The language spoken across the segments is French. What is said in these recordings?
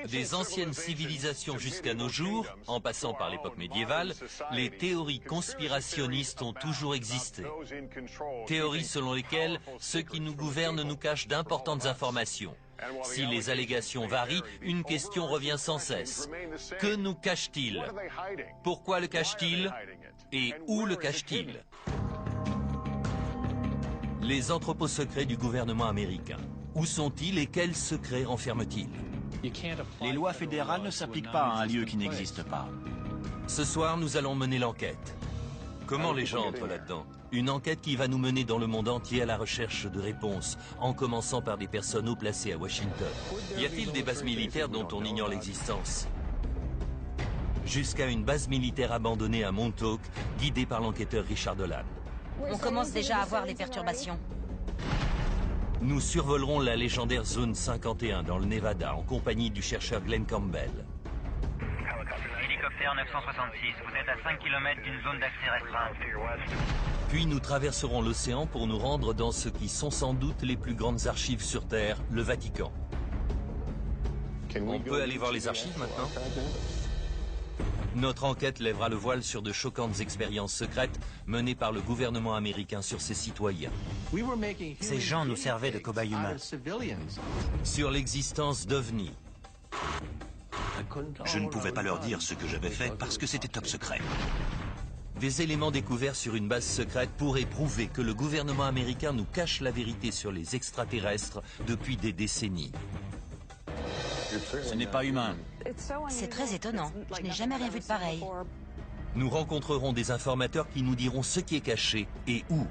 Des anciennes civilisations jusqu'à nos jours, en passant par l'époque médiévale, les théories conspirationnistes ont toujours existé. Théories selon lesquelles ceux qui nous gouvernent nous cachent d'importantes informations. Si les allégations varient, une question revient sans cesse. Que nous cache-t-il? Pourquoi le cache-t-il? Et où le cache-t-il? Les entrepôts secrets du gouvernement américain. Où sont-ils et quels secrets renferment-ils? Les lois fédérales ne s'appliquent pas à un lieu qui n'existe pas. Ce soir, nous allons mener l'enquête. Comment les gens entrent là-dedans? Une enquête qui va nous mener dans le monde entier à la recherche de réponses, en commençant par des personnes haut placées à Washington. Y a-t-il des bases militaires dont on ignore l'existence? Jusqu'à une base militaire abandonnée à Montauk, guidée par l'enquêteur Richard Dolan. On commence déjà à voir les perturbations. Nous survolerons la légendaire zone 51 dans le Nevada en compagnie du chercheur Glenn Campbell. Hélicoptère 966, vous êtes à 5 km d'une zone d'accès restreinte. Puis nous traverserons l'océan pour nous rendre dans ce qui sont sans doute les plus grandes archives sur Terre, le Vatican. On peut aller voir les archives maintenant? Notre enquête lèvera le voile sur de choquantes expériences secrètes menées par le gouvernement américain sur ses citoyens. Ces gens nous servaient de cobayes humains. Sur l'existence d'OVNI. Je ne pouvais pas leur dire ce que j'avais fait parce que c'était top secret. Des éléments découverts sur une base secrète pourraient prouver que le gouvernement américain nous cache la vérité sur les extraterrestres depuis des décennies. Ce n'est pas humain. C'est très étonnant. Je n'ai jamais rien vu de pareil. Nous rencontrerons des informateurs qui nous diront ce qui est caché et où.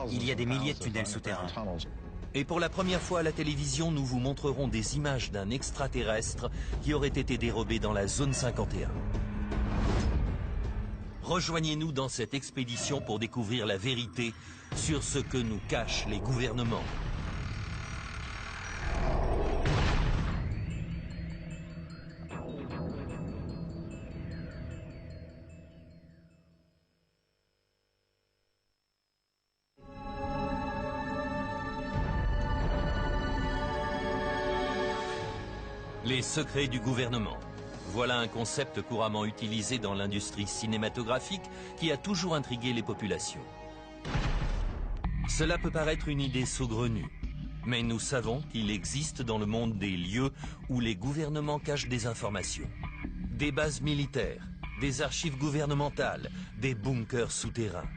Il y a des milliers de tunnels souterrains. Et pour la première fois à la télévision, nous vous montrerons des images d'un extraterrestre qui aurait été dérobé dans la zone 51. Rejoignez-nous dans cette expédition pour découvrir la vérité sur ce que nous cachent les gouvernements. Les secrets du gouvernement. Voilà un concept couramment utilisé dans l'industrie cinématographique qui a toujours intrigué les populations. Cela peut paraître une idée saugrenue, mais nous savons qu'il existe dans le monde des lieux où les gouvernements cachent des informations. Des bases militaires, des archives gouvernementales, des bunkers souterrains.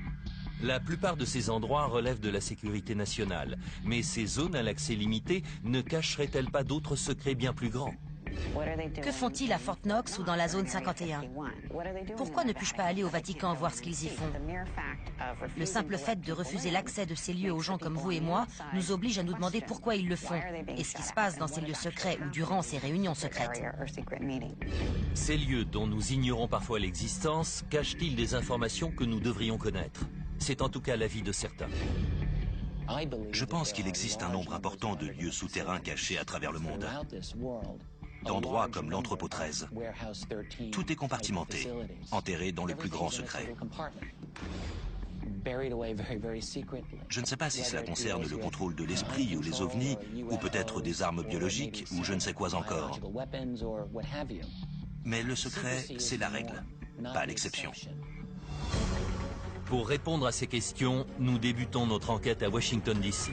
La plupart de ces endroits relèvent de la sécurité nationale, mais ces zones à l'accès limité ne cacheraient-elles pas d'autres secrets bien plus grands? Que font-ils à Fort Knox ou dans la zone 51? Pourquoi ne puis-je pas aller au Vatican voir ce qu'ils y font? Le simple fait de refuser l'accès de ces lieux aux gens comme vous et moi nous oblige à nous demander pourquoi ils le font et ce qui se passe dans ces lieux secrets ou durant ces réunions secrètes. Ces lieux dont nous ignorons parfois l'existence cachent-ils des informations que nous devrions connaître? C'est en tout cas l'avis de certains. Je pense qu'il existe un nombre important de lieux souterrains cachés à travers le monde. D'endroits comme l'entrepôt 13. Tout est compartimenté, enterré dans le plus grand secret. Je ne sais pas si cela concerne le contrôle de l'esprit ou les ovnis, ou peut-être des armes biologiques, ou je ne sais quoi encore. Mais le secret, c'est la règle, pas l'exception. Pour répondre à ces questions, nous débutons notre enquête à Washington, D.C.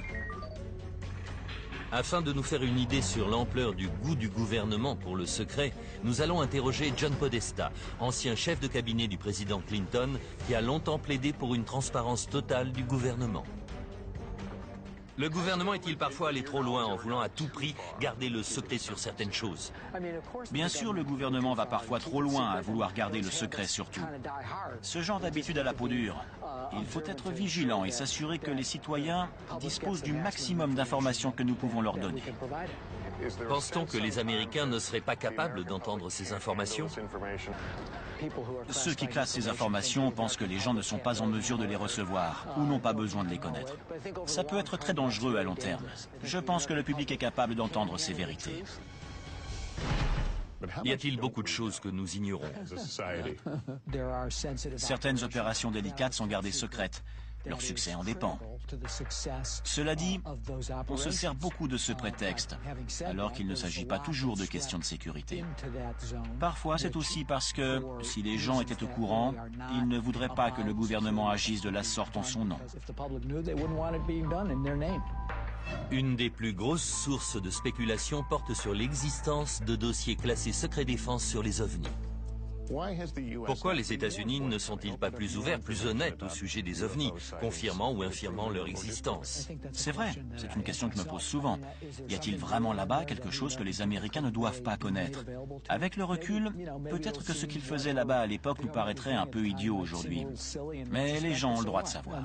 Afin de nous faire une idée sur l'ampleur du goût du gouvernement pour le secret, nous allons interroger John Podesta, ancien chef de cabinet du président Clinton, qui a longtemps plaidé pour une transparence totale du gouvernement. Le gouvernement est-il parfois allé trop loin en voulant à tout prix garder le secret sur certaines choses? Bien sûr, le gouvernement va parfois trop loin à vouloir garder le secret sur tout. Ce genre d'habitude à la peau dure. Il faut être vigilant et s'assurer que les citoyens disposent du maximum d'informations que nous pouvons leur donner. Pense-t-on que les Américains ne seraient pas capables d'entendre ces informations? Ceux qui classent ces informations pensent que les gens ne sont pas en mesure de les recevoir ou n'ont pas besoin de les connaître. Ça peut être très dangereux à long terme. Je pense que le public est capable d'entendre ces vérités. Y a-t-il beaucoup de choses que nous ignorons? Certaines opérations délicates sont gardées secrètes. Leur succès en dépend. Cela dit, on se sert beaucoup de ce prétexte, alors qu'il ne s'agit pas toujours de questions de sécurité. Parfois, c'est aussi parce que, si les gens étaient au courant, ils ne voudraient pas que le gouvernement agisse de la sorte en son nom. Une des plus grosses sources de spéculation porte sur l'existence de dossiers classés secret défense sur les ovnis. Pourquoi les États-Unis ne sont-ils pas plus ouverts, plus honnêtes au sujet des ovnis, confirmant ou infirmant leur existence? C'est vrai, c'est une question que je me pose souvent. Y a-t-il vraiment là-bas quelque chose que les Américains ne doivent pas connaître? Avec le recul, peut-être que ce qu'ils faisaient là-bas à l'époque nous paraîtrait un peu idiot aujourd'hui. Mais les gens ont le droit de savoir.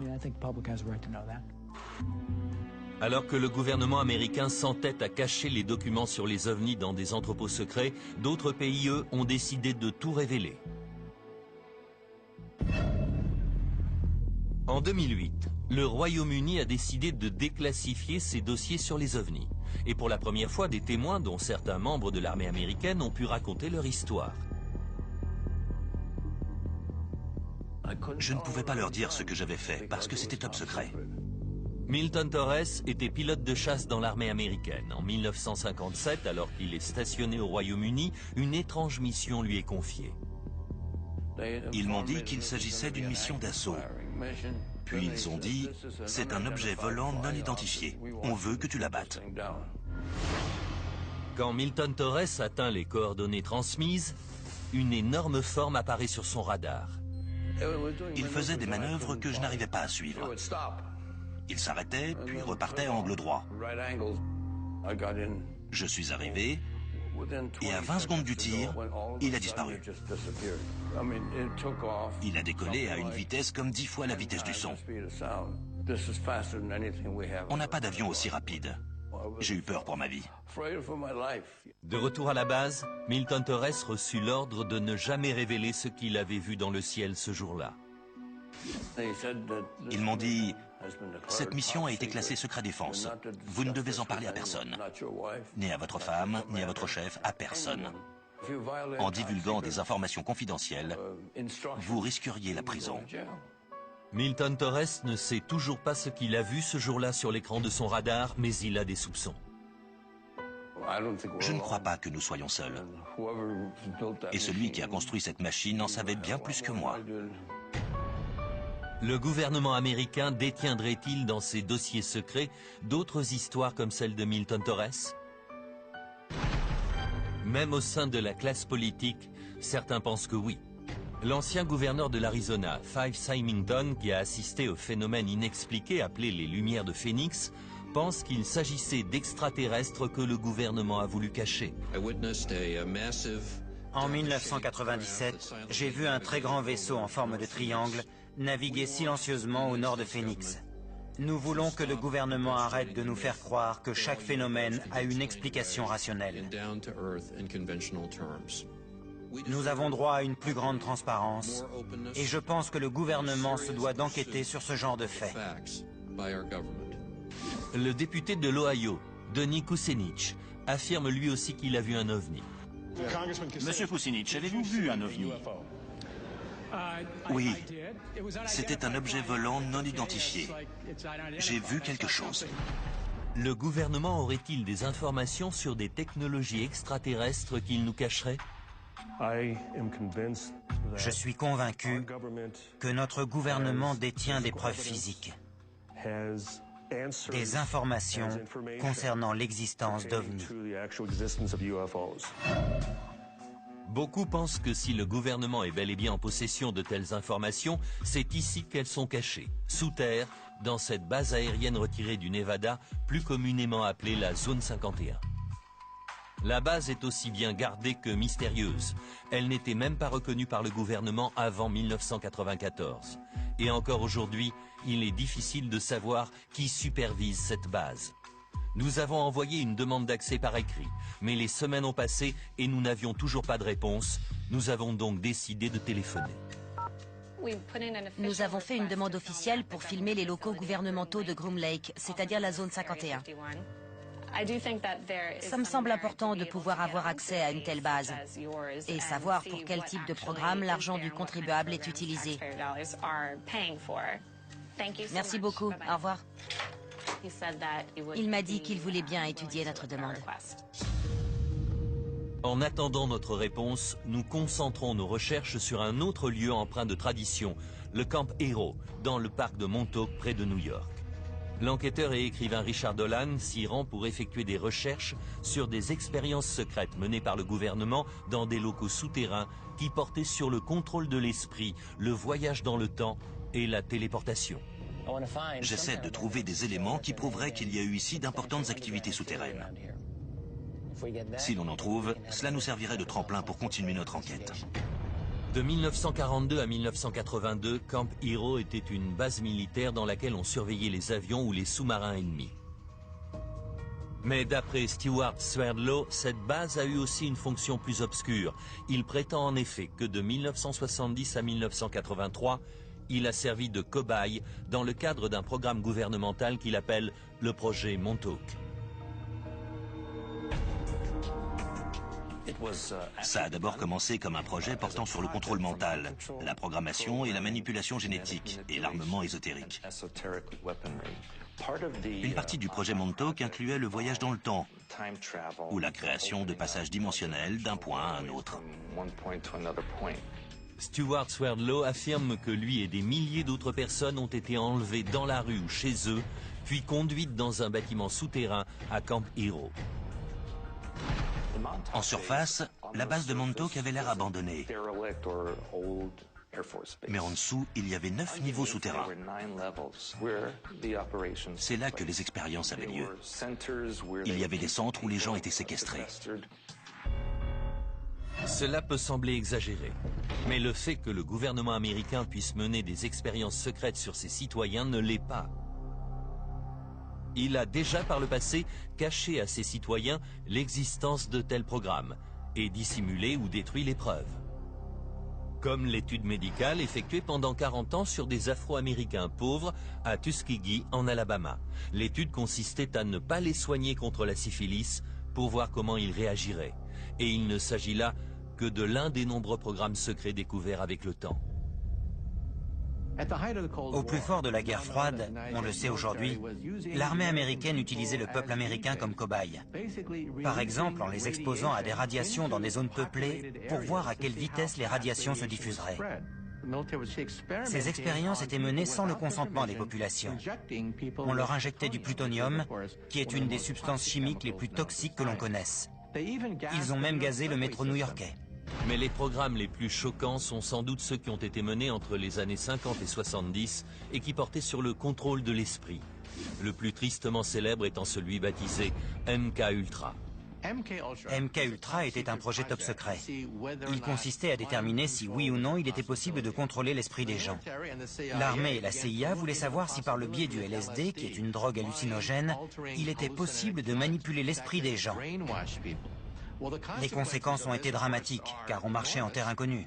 Alors que le gouvernement américain s'entête à cacher les documents sur les ovnis dans des entrepôts secrets, d'autres pays, eux, ont décidé de tout révéler. En 2008, le Royaume-Uni a décidé de déclassifier ses dossiers sur les ovnis. Et pour la première fois, des témoins, dont certains membres de l'armée américaine, ont pu raconter leur histoire. Je ne pouvais pas leur dire ce que j'avais fait parce que c'était top secret. Milton Torres était pilote de chasse dans l'armée américaine. En 1957, alors qu'il est stationné au Royaume-Uni, une étrange mission lui est confiée. Ils m'ont dit qu'il s'agissait d'une mission d'assaut. Puis ils ont dit, c'est un objet volant non identifié. On veut que tu l'abattes. Quand Milton Torres atteint les coordonnées transmises, une énorme forme apparaît sur son radar. Il faisait des manœuvres que je n'arrivais pas à suivre. Il s'arrêtait, puis repartait à angle droit. Je suis arrivé, et à 20 secondes du tir, il a disparu. Il a décollé à une vitesse comme 10 fois la vitesse du son. On n'a pas d'avion aussi rapide. J'ai eu peur pour ma vie. De retour à la base, Milton Torres reçut l'ordre de ne jamais révéler ce qu'il avait vu dans le ciel ce jour-là. Ils m'ont dit, cette mission a été classée secret défense. Vous ne devez en parler à personne. Ni à votre femme, ni à votre chef, à personne. En divulguant des informations confidentielles, vous risqueriez la prison. Milton Torres ne sait toujours pas ce qu'il a vu ce jour-là sur l'écran de son radar, mais il a des soupçons. Je ne crois pas que nous soyons seuls. Et celui qui a construit cette machine en savait bien plus que moi. Le gouvernement américain détiendrait-il dans ses dossiers secrets d'autres histoires comme celle de Milton Torres? Même au sein de la classe politique, certains pensent que oui. L'ancien gouverneur de l'Arizona, Fife Symington, qui a assisté au phénomène inexpliqué appelé les Lumières de Phénix, pense qu'il s'agissait d'extraterrestres que le gouvernement a voulu cacher. En 1997, j'ai vu un très grand vaisseau en forme de triangle naviguer silencieusement au nord de Phoenix. Nous voulons que le gouvernement arrête de nous faire croire que chaque phénomène a une explication rationnelle. Nous avons droit à une plus grande transparence et je pense que le gouvernement se doit d'enquêter sur ce genre de faits. Le député de l'Ohio, Denis Kucinich, affirme lui aussi qu'il a vu un ovni. Monsieur Kucinich, avez-vous vu un ovni? Oui, c'était un objet volant non identifié. J'ai vu quelque chose. Le gouvernement aurait-il des informations sur des technologies extraterrestres qu'il nous cacherait? Je suis convaincu que notre gouvernement détient des preuves physiques, des informations concernant l'existence d'OVNI. Beaucoup pensent que si le gouvernement est bel et bien en possession de telles informations, c'est ici qu'elles sont cachées, sous terre, dans cette base aérienne retirée du Nevada, plus communément appelée la Zone 51. La base est aussi bien gardée que mystérieuse. Elle n'était même pas reconnue par le gouvernement avant 1994. Et encore aujourd'hui, il est difficile de savoir qui supervise cette base. Nous avons envoyé une demande d'accès par écrit, mais les semaines ont passé et nous n'avions toujours pas de réponse. Nous avons donc décidé de téléphoner. Nous avons fait une demande officielle pour filmer les locaux gouvernementaux de Groom Lake, c'est-à-dire la zone 51. Ça me semble important de pouvoir avoir accès à une telle base et savoir pour quel type de programme l'argent du contribuable est utilisé. Merci beaucoup. Au revoir. Il m'a dit qu'il voulait bien étudier notre demande. En attendant notre réponse, nous concentrons nos recherches sur un autre lieu empreint de tradition, le Camp Hero, dans le parc de Montauk, près de New York. L'enquêteur et écrivain Richard Dolan s'y rend pour effectuer des recherches sur des expériences secrètes menées par le gouvernement dans des locaux souterrains qui portaient sur le contrôle de l'esprit, le voyage dans le temps et la téléportation. J'essaie de trouver des éléments qui prouveraient qu'il y a eu ici d'importantes activités souterraines. Si l'on en trouve, cela nous servirait de tremplin pour continuer notre enquête. De 1942 à 1982, Camp Hero était une base militaire dans laquelle on surveillait les avions ou les sous-marins ennemis. Mais d'après Stewart Swerdlow, cette base a eu aussi une fonction plus obscure. Il prétend en effet que de 1970 à 1983, il a servi de cobaye dans le cadre d'un programme gouvernemental qu'il appelle le projet Montauk. Ça a d'abord commencé comme un projet portant sur le contrôle mental, la programmation et la manipulation génétique et l'armement ésotérique. Une partie du projet Montauk incluait le voyage dans le temps, ou la création de passages dimensionnels d'un point à un autre. Stewart Swerdlow affirme que lui et des milliers d'autres personnes ont été enlevées dans la rue ou chez eux, puis conduites dans un bâtiment souterrain à Camp Hero. En surface, la base de Montauk avait l'air abandonnée. Mais en dessous, il y avait 9 niveaux souterrains. C'est là que les expériences avaient lieu. Il y avait des centres où les gens étaient séquestrés. Cela peut sembler exagéré, mais le fait que le gouvernement américain puisse mener des expériences secrètes sur ses citoyens ne l'est pas. Il a déjà par le passé caché à ses citoyens l'existence de tels programmes et dissimulé ou détruit les preuves. Comme l'étude médicale effectuée pendant 40 ans sur des Afro-Américains pauvres à Tuskegee en Alabama. L'étude consistait à ne pas les soigner contre la syphilis pour voir comment ils réagiraient. Et il ne s'agit là que de l'un des nombreux programmes secrets découverts avec le temps. Au plus fort de la guerre froide, on le sait aujourd'hui, l'armée américaine utilisait le peuple américain comme cobaye. Par exemple, en les exposant à des radiations dans des zones peuplées pour voir à quelle vitesse les radiations se diffuseraient. Ces expériences étaient menées sans le consentement des populations. On leur injectait du plutonium, qui est une des substances chimiques les plus toxiques que l'on connaisse. Ils ont même gazé le métro new-yorkais. Mais les programmes les plus choquants sont sans doute ceux qui ont été menés entre les années 50 et 70 et qui portaient sur le contrôle de l'esprit. Le plus tristement célèbre étant celui baptisé MK Ultra. MK Ultra était un projet top secret. Il consistait à déterminer si oui ou non il était possible de contrôler l'esprit des gens. L'armée et la CIA voulaient savoir si par le biais du LSD, qui est une drogue hallucinogène, il était possible de manipuler l'esprit des gens. Les conséquences ont été dramatiques, car on marchait en terre inconnue.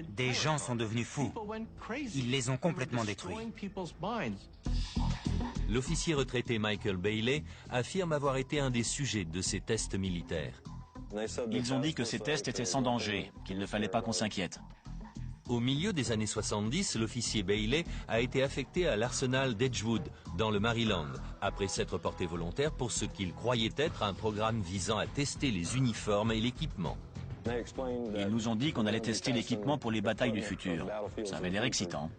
Des gens sont devenus fous. Ils les ont complètement détruits. L'officier retraité Michael Bailey affirme avoir été un des sujets de ces tests militaires. Ils ont dit que ces tests étaient sans danger, qu'il ne fallait pas qu'on s'inquiète. Au milieu des années 70, l'officier Bailey a été affecté à l'arsenal d'Edgewood, dans le Maryland, après s'être porté volontaire pour ce qu'il croyait être un programme visant à tester les uniformes et l'équipement. Ils nous ont dit qu'on allait tester l'équipement pour les batailles du futur. Ça avait l'air excitant.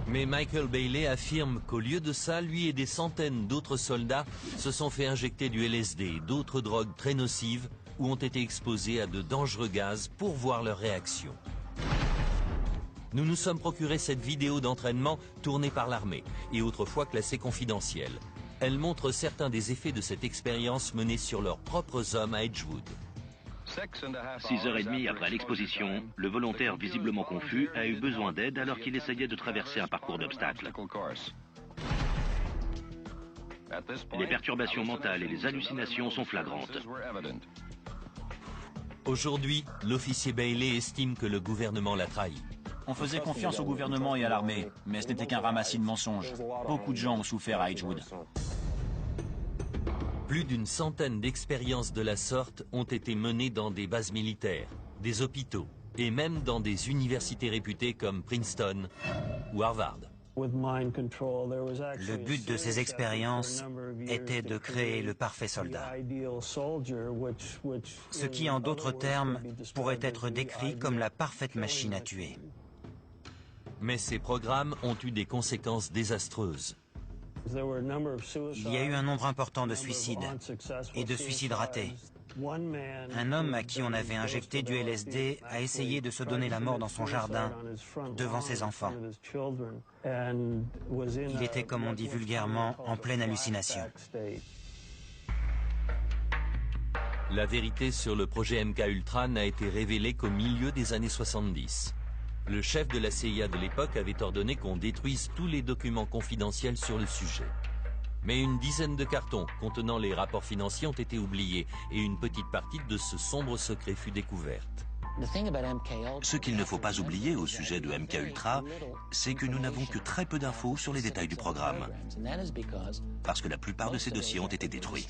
Mais Michael Bailey affirme qu'au lieu de ça, lui et des centaines d'autres soldats se sont fait injecter du LSD et d'autres drogues très nocives ou ont été exposés à de dangereux gaz pour voir leur réaction. Nous nous sommes procuré cette vidéo d'entraînement tournée par l'armée et autrefois classée confidentielle. Elle montre certains des effets de cette expérience menée sur leurs propres hommes à Edgewood. 6h30 après l'exposition, le volontaire visiblement confus a eu besoin d'aide alors qu'il essayait de traverser un parcours d'obstacles. Les perturbations mentales et les hallucinations sont flagrantes. Aujourd'hui, l'officier Bailey estime que le gouvernement l'a trahi. On faisait confiance au gouvernement et à l'armée, mais ce n'était qu'un ramassis de mensonges. Beaucoup de gens ont souffert à Edgewood. Plus d'une centaine d'expériences de la sorte ont été menées dans des bases militaires, des hôpitaux, et même dans des universités réputées comme Princeton ou Harvard. Le but de ces expériences était de créer le parfait soldat, ce qui, en d'autres termes, pourrait être décrit comme la parfaite machine à tuer. Mais ces programmes ont eu des conséquences désastreuses. Il y a eu un nombre important de suicides et de suicides ratés. Un homme à qui on avait injecté du LSD a essayé de se donner la mort dans son jardin, devant ses enfants. Il était, comme on dit vulgairement, en pleine hallucination. La vérité sur le projet MK-Ultra n'a été révélée qu'au milieu des années 70. Le chef de la CIA de l'époque avait ordonné qu'on détruise tous les documents confidentiels sur le sujet. Mais une dizaine de cartons contenant les rapports financiers ont été oubliés et une petite partie de ce sombre secret fut découverte. Ce qu'il ne faut pas oublier au sujet de MK-Ultra, c'est que nous n'avons que très peu d'infos sur les détails du programme, parce que la plupart de ces dossiers ont été détruits.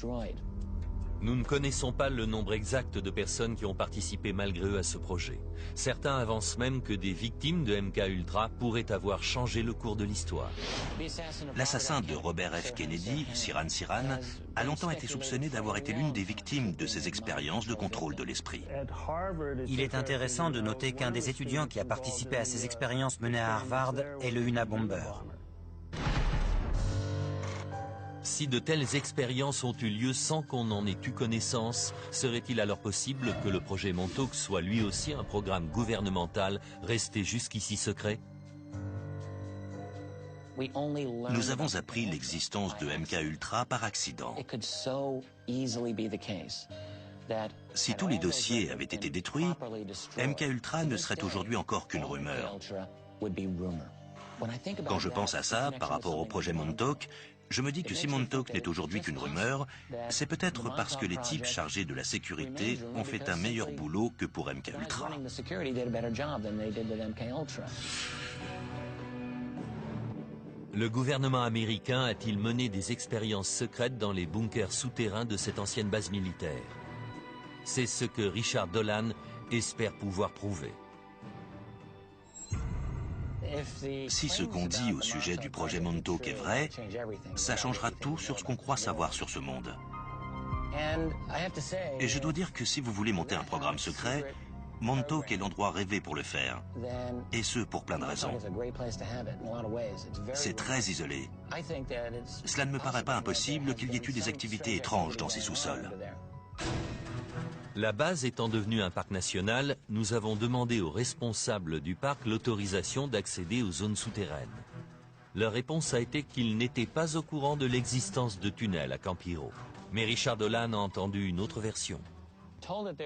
Nous ne connaissons pas le nombre exact de personnes qui ont participé malgré eux à ce projet. Certains avancent même que des victimes de MK-Ultra pourraient avoir changé le cours de l'histoire. L'assassin de Robert F. Kennedy, Sirhan Sirhan, a longtemps été soupçonné d'avoir été l'une des victimes de ces expériences de contrôle de l'esprit. Il est intéressant de noter qu'un des étudiants qui a participé à ces expériences menées à Harvard est le Unabomber. Si de telles expériences ont eu lieu sans qu'on en ait eu connaissance, serait-il alors possible que le projet Montauk soit lui aussi un programme gouvernemental resté jusqu'ici secret? Nous avons appris l'existence de MK-Ultra par accident. Si tous les dossiers avaient été détruits, MK-Ultra ne serait aujourd'hui encore qu'une rumeur. Quand je pense à ça, par rapport au projet Montauk, je me dis que si Montauk n'est aujourd'hui qu'une rumeur, c'est peut-être parce que les types chargés de la sécurité ont fait un meilleur boulot que pour MK-Ultra. Le gouvernement américain a-t-il mené des expériences secrètes dans les bunkers souterrains de cette ancienne base militaire? C'est ce que Richard Dolan espère pouvoir prouver. Si ce qu'on dit au sujet du projet Montauk est vrai, ça changera tout sur ce qu'on croit savoir sur ce monde. Et je dois dire que si vous voulez monter un programme secret, Montauk est l'endroit rêvé pour le faire. Et ce, pour plein de raisons. C'est très isolé. Cela ne me paraît pas impossible qu'il y ait eu des activités étranges dans ces sous-sols. La base étant devenue un parc national, nous avons demandé aux responsables du parc l'autorisation d'accéder aux zones souterraines. Leur réponse a été qu'ils n'étaient pas au courant de l'existence de tunnels à Camp Hero. Mais Richard Dolan a entendu une autre version.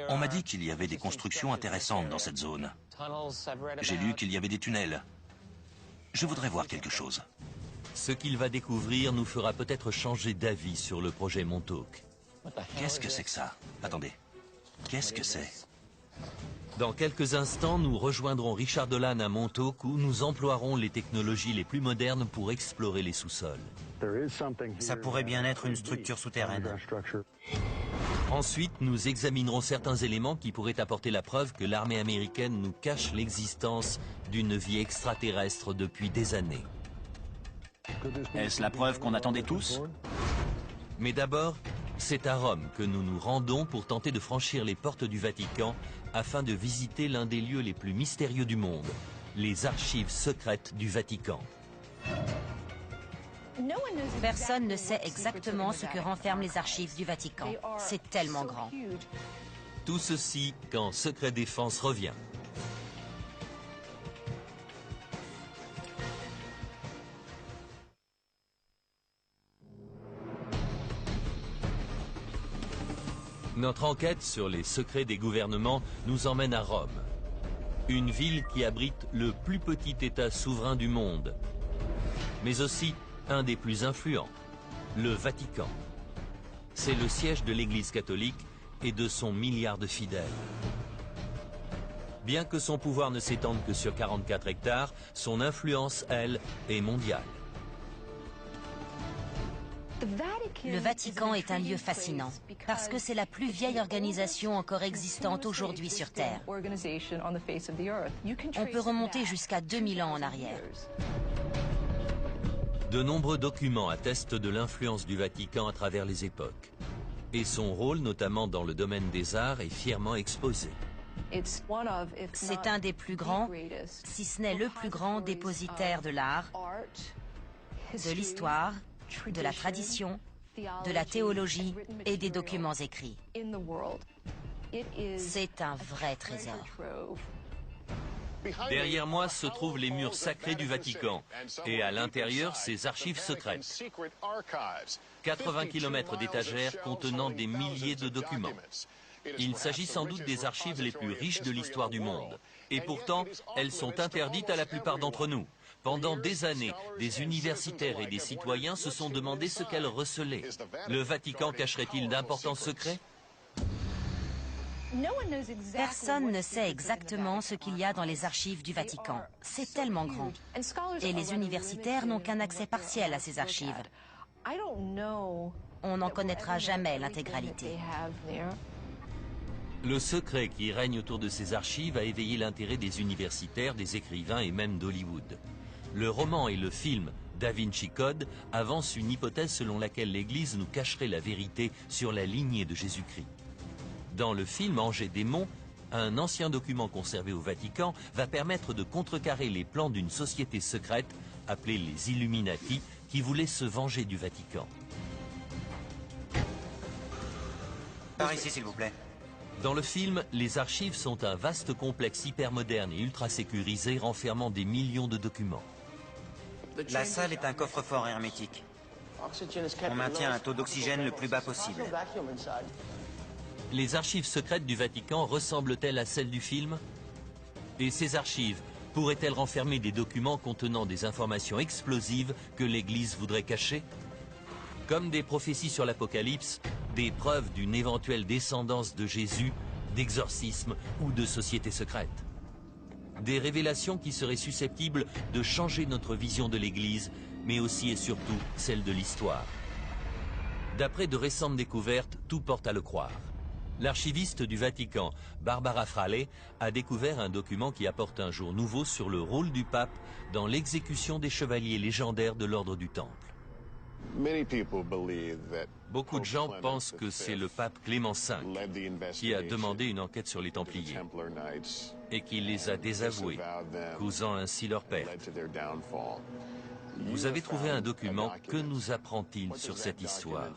On m'a dit qu'il y avait des constructions intéressantes dans cette zone. J'ai lu qu'il y avait des tunnels. Je voudrais voir quelque chose. Ce qu'il va découvrir nous fera peut-être changer d'avis sur le projet Montauk. Qu'est-ce que c'est que ça? Attendez. Qu'est-ce que c'est? Dans quelques instants, nous rejoindrons Richard Dolan à Montauk où nous emploierons les technologies les plus modernes pour explorer les sous-sols. Ça pourrait bien être une structure souterraine. Ensuite, nous examinerons certains éléments qui pourraient apporter la preuve que l'armée américaine nous cache l'existence d'une vie extraterrestre depuis des années. Est-ce la preuve qu'on attendait tous? Mais d'abord, c'est à Rome que nous nous rendons pour tenter de franchir les portes du Vatican afin de visiter l'un des lieux les plus mystérieux du monde, les archives secrètes du Vatican. Personne ne sait exactement ce que renferment les archives du Vatican. C'est tellement grand. Tout ceci quand Secret Défense revient. Notre enquête sur les secrets des gouvernements nous emmène à Rome, une ville qui abrite le plus petit État souverain du monde, mais aussi un des plus influents, le Vatican. C'est le siège de l'Église catholique et de son milliard de fidèles. Bien que son pouvoir ne s'étende que sur 44 hectares, son influence, elle, est mondiale. Le Vatican est un lieu fascinant parce que c'est la plus vieille organisation encore existante aujourd'hui sur Terre. On peut remonter jusqu'à 2000 ans en arrière. De nombreux documents attestent de l'influence du Vatican à travers les époques. Et son rôle, notamment dans le domaine des arts, est fièrement exposé. C'est un des plus grands, si ce n'est le plus grand dépositaire de l'art, de l'histoire, de la tradition, de la théologie et des documents écrits. C'est un vrai trésor. Derrière moi se trouvent les murs sacrés du Vatican et à l'intérieur ses archives secrètes. 80 km d'étagères contenant des milliers de documents. Il s'agit sans doute des archives les plus riches de l'histoire du monde. Et pourtant, elles sont interdites à la plupart d'entre nous. Pendant des années, des universitaires et des citoyens se sont demandé ce qu'elles recelaient. Le Vatican cacherait-il d'importants secrets ? Personne ne sait exactement ce qu'il y a dans les archives du Vatican. C'est tellement grand. Et les universitaires n'ont qu'un accès partiel à ces archives. On n'en connaîtra jamais l'intégralité. Le secret qui règne autour de ces archives a éveillé l'intérêt des universitaires, des écrivains et même d'Hollywood. Le roman et le film Da Vinci Code avancent une hypothèse selon laquelle l'Église nous cacherait la vérité sur la lignée de Jésus-Christ. Dans le film Angers-Démon, un ancien document conservé au Vatican va permettre de contrecarrer les plans d'une société secrète appelée les Illuminati qui voulait se venger du Vatican. Par ici, s'il vous plaît. Dans le film, les archives sont un vaste complexe hypermoderne et ultra sécurisé renfermant des millions de documents. La salle est un coffre-fort hermétique. On maintient un taux d'oxygène le plus bas possible. Les archives secrètes du Vatican ressemblent-elles à celles du film? Et ces archives pourraient-elles renfermer des documents contenant des informations explosives que l'Église voudrait cacher? Comme des prophéties sur l'Apocalypse, des preuves d'une éventuelle descendance de Jésus, d'exorcisme ou de société secrète. Des révélations qui seraient susceptibles de changer notre vision de l'Église, mais aussi et surtout celle de l'histoire. D'après de récentes découvertes, tout porte à le croire. L'archiviste du Vatican, Barbara Frale, a découvert un document qui apporte un jour nouveau sur le rôle du pape dans l'exécution des chevaliers légendaires de l'ordre du Temple. Beaucoup de gens pensent que c'est le pape Clément V qui a demandé une enquête sur les Templiers et qui les a désavoués, causant ainsi leur perte. Vous avez trouvé un document. Que nous apprend-il sur cette histoire?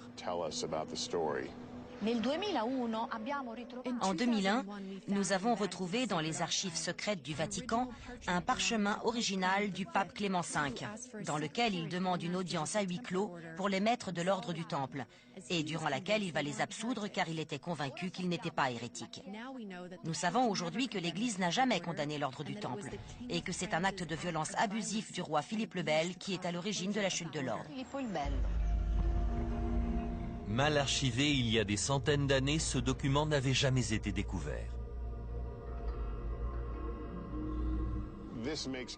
En 2001, nous avons retrouvé dans les archives secrètes du Vatican un parchemin original du pape Clément V, dans lequel il demande une audience à huis clos pour les maîtres de l'ordre du Temple, et durant laquelle il va les absoudre car il était convaincu qu'ils n'étaient pas hérétiques. Nous savons aujourd'hui que l'Église n'a jamais condamné l'ordre du Temple, et que c'est un acte de violence abusif du roi Philippe le Bel qui est à l'origine de la chute de l'ordre. Mal archivé il y a des centaines d'années, ce document n'avait jamais été découvert.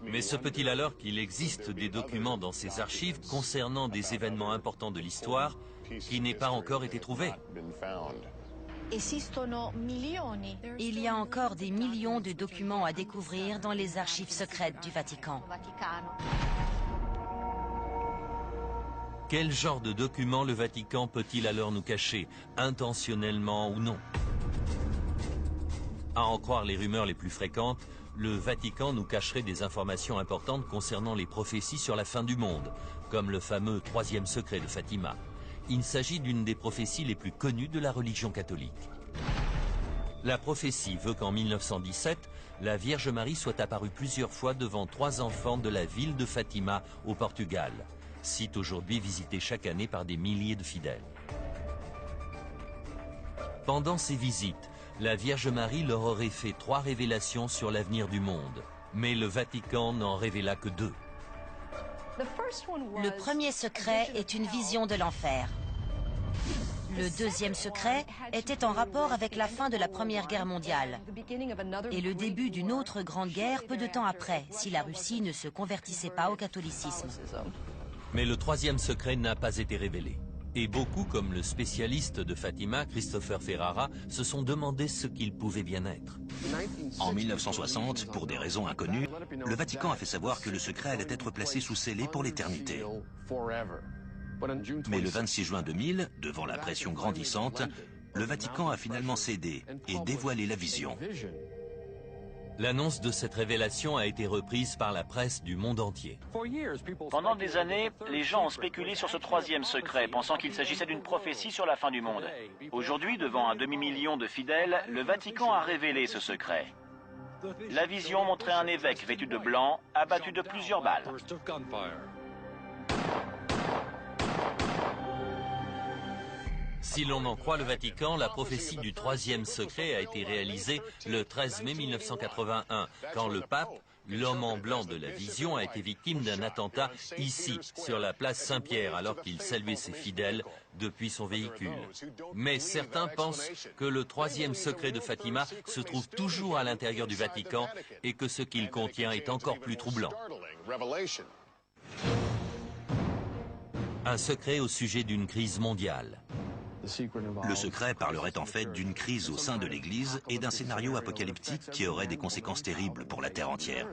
Mais se peut-il alors qu'il existe des documents dans ces archives concernant des événements importants de l'histoire qui n'aient pas encore été trouvés? Il y a encore des millions de documents à découvrir dans les archives secrètes du Vatican. Quel genre de documents le Vatican peut-il alors nous cacher, intentionnellement ou non? À en croire les rumeurs les plus fréquentes, le Vatican nous cacherait des informations importantes concernant les prophéties sur la fin du monde, comme le fameux troisième secret de Fatima. Il s'agit d'une des prophéties les plus connues de la religion catholique. La prophétie veut qu'en 1917, la Vierge Marie soit apparue plusieurs fois devant 3 enfants de la ville de Fatima, au Portugal, site aujourd'hui visité chaque année par des milliers de fidèles. Pendant ces visites, la Vierge Marie leur aurait fait 3 révélations sur l'avenir du monde, mais le Vatican n'en révéla que 2. Le premier secret est une vision de l'enfer. Le deuxième secret était en rapport avec la fin de la Première Guerre mondiale et le début d'une autre grande guerre peu de temps après, si la Russie ne se convertissait pas au catholicisme. Mais le troisième secret n'a pas été révélé. Et beaucoup, comme le spécialiste de Fatima, Christopher Ferrara, se sont demandé ce qu'il pouvait bien être. En 1960, pour des raisons inconnues, le Vatican a fait savoir que le secret allait être placé sous scellé pour l'éternité. Mais le 26 juin 2000, devant la pression grandissante, le Vatican a finalement cédé et dévoilé la vision. L'annonce de cette révélation a été reprise par la presse du monde entier. Pendant des années, les gens ont spéculé sur ce troisième secret, pensant qu'il s'agissait d'une prophétie sur la fin du monde. Aujourd'hui, devant un demi-million de fidèles, le Vatican a révélé ce secret. La vision montrait un évêque vêtu de blanc, abattu de plusieurs balles. Si l'on en croit le Vatican, la prophétie du troisième secret a été réalisée le 13 mai 1981, quand le pape, l'homme en blanc de la vision, a été victime d'un attentat ici, sur la place Saint-Pierre, alors qu'il saluait ses fidèles depuis son véhicule. Mais certains pensent que le troisième secret de Fatima se trouve toujours à l'intérieur du Vatican et que ce qu'il contient est encore plus troublant. Un secret au sujet d'une crise mondiale. Le secret parlerait en fait d'une crise au sein de l'Église et d'un scénario apocalyptique qui aurait des conséquences terribles pour la Terre entière.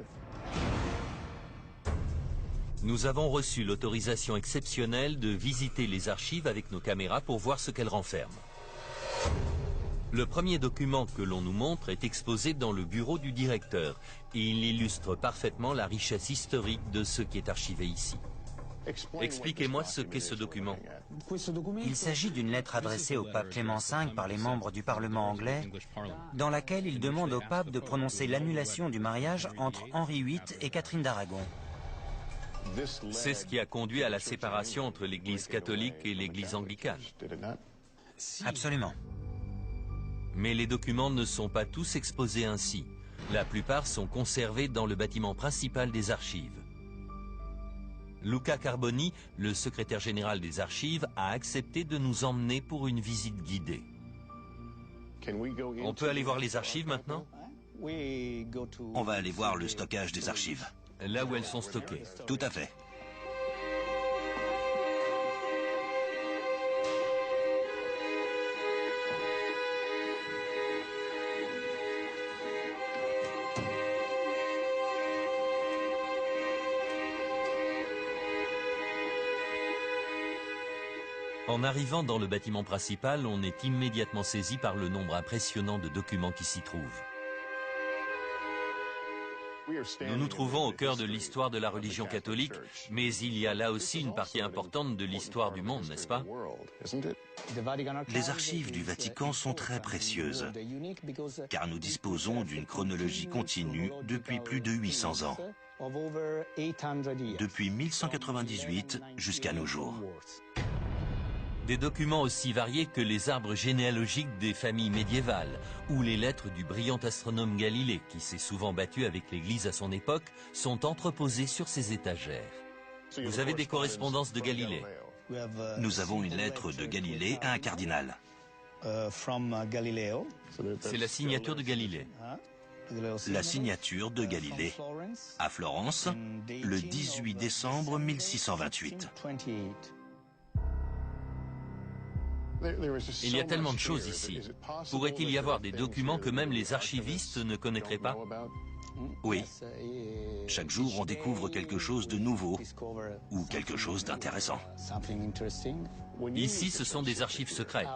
Nous avons reçu l'autorisation exceptionnelle de visiter les archives avec nos caméras pour voir ce qu'elles renferment. Le premier document que l'on nous montre est exposé dans le bureau du directeur et il illustre parfaitement la richesse historique de ce qui est archivé ici. Expliquez-moi ce qu'est ce document. Il s'agit d'une lettre adressée au pape Clément V par les membres du Parlement anglais, dans laquelle il demande au pape de prononcer l'annulation du mariage entre Henri VIII et Catherine d'Aragon. C'est ce qui a conduit à la séparation entre l'Église catholique et l'Église anglicane. Absolument. Mais les documents ne sont pas tous exposés ainsi. La plupart sont conservés dans le bâtiment principal des archives. Luca Carboni, le secrétaire général des archives, a accepté de nous emmener pour une visite guidée. On peut aller voir les archives maintenant? On va aller voir le stockage des archives. Là où elles sont stockées. Tout à fait. En arrivant dans le bâtiment principal, on est immédiatement saisi par le nombre impressionnant de documents qui s'y trouvent. Nous nous trouvons au cœur de l'histoire de la religion catholique, mais il y a là aussi une partie importante de l'histoire du monde, n'est-ce pas? Les archives du Vatican sont très précieuses, car nous disposons d'une chronologie continue depuis plus de 800 ans, depuis 1198 jusqu'à nos jours. Des documents aussi variés que les arbres généalogiques des familles médiévales ou les lettres du brillant astronome Galilée, qui s'est souvent battu avec l'Église à son époque, sont entreposés sur ces étagères. Vous avez des correspondances de Galilée? Nous avons une lettre de Galilée à un cardinal. C'est la signature de Galilée. La signature de Galilée à Florence, le 18 décembre 1628. Il y a tellement de choses ici. Pourrait-il y avoir des documents que même les archivistes ne connaîtraient pas? Oui. Chaque jour, on découvre quelque chose de nouveau ou quelque chose d'intéressant. Ici, ce sont des archives secrètes.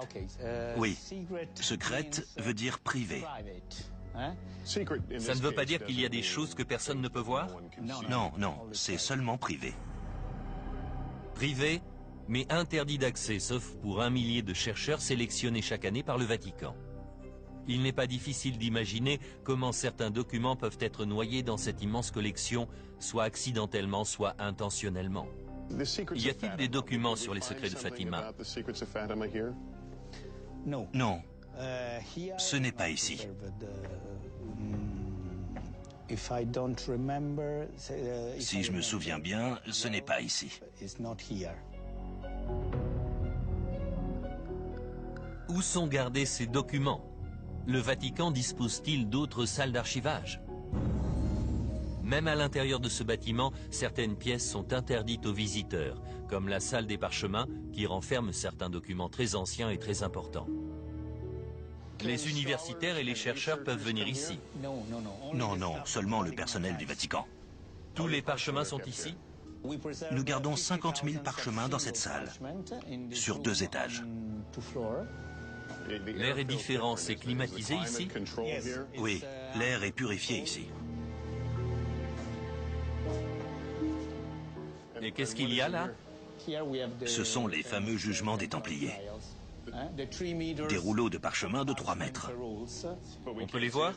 Oui. Secrète veut dire privé. Ça ne veut pas dire qu'il y a des choses que personne ne peut voir? Non, non, c'est seulement privé. Privé, mais interdit d'accès, sauf pour 1 millier de chercheurs sélectionnés chaque année par le Vatican. Il n'est pas difficile d'imaginer comment certains documents peuvent être noyés dans cette immense collection, soit accidentellement, soit intentionnellement. Y a-t-il des documents sur les secrets de Fatima? Non, ce n'est pas ici. Si je me souviens bien, ce n'est pas ici. Où sont gardés ces documents? Le Vatican dispose-t-il d'autres salles d'archivage? Même à l'intérieur de ce bâtiment, certaines pièces sont interdites aux visiteurs, comme la salle des parchemins qui renferme certains documents très anciens et très importants. Les universitaires et les chercheurs peuvent venir ici. Non, non, seulement le personnel du Vatican. Tous les parchemins sont ici? Nous gardons 50 000 parchemins dans cette salle, sur 2 étages. L'air est différent, c'est climatisé ici? Oui, l'air est purifié ici. Et qu'est-ce qu'il y a là? Ce sont les fameux jugements des Templiers. Des rouleaux de parchemin de 3 mètres. On peut les voir?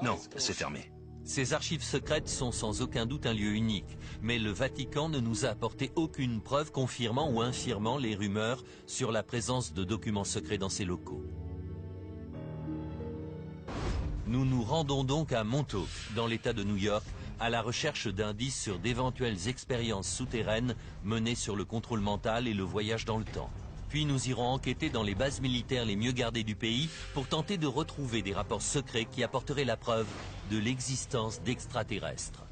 Non, c'est fermé. Ces archives secrètes sont sans aucun doute un lieu unique, mais le Vatican ne nous a apporté aucune preuve confirmant ou infirmant les rumeurs sur la présence de documents secrets dans ces locaux. Nous nous rendons donc à Montauk, dans l'État de New York, à la recherche d'indices sur d'éventuelles expériences souterraines menées sur le contrôle mental et le voyage dans le temps. Puis nous irons enquêter dans les bases militaires les mieux gardées du pays pour tenter de retrouver des rapports secrets qui apporteraient la preuve de l'existence d'extraterrestres.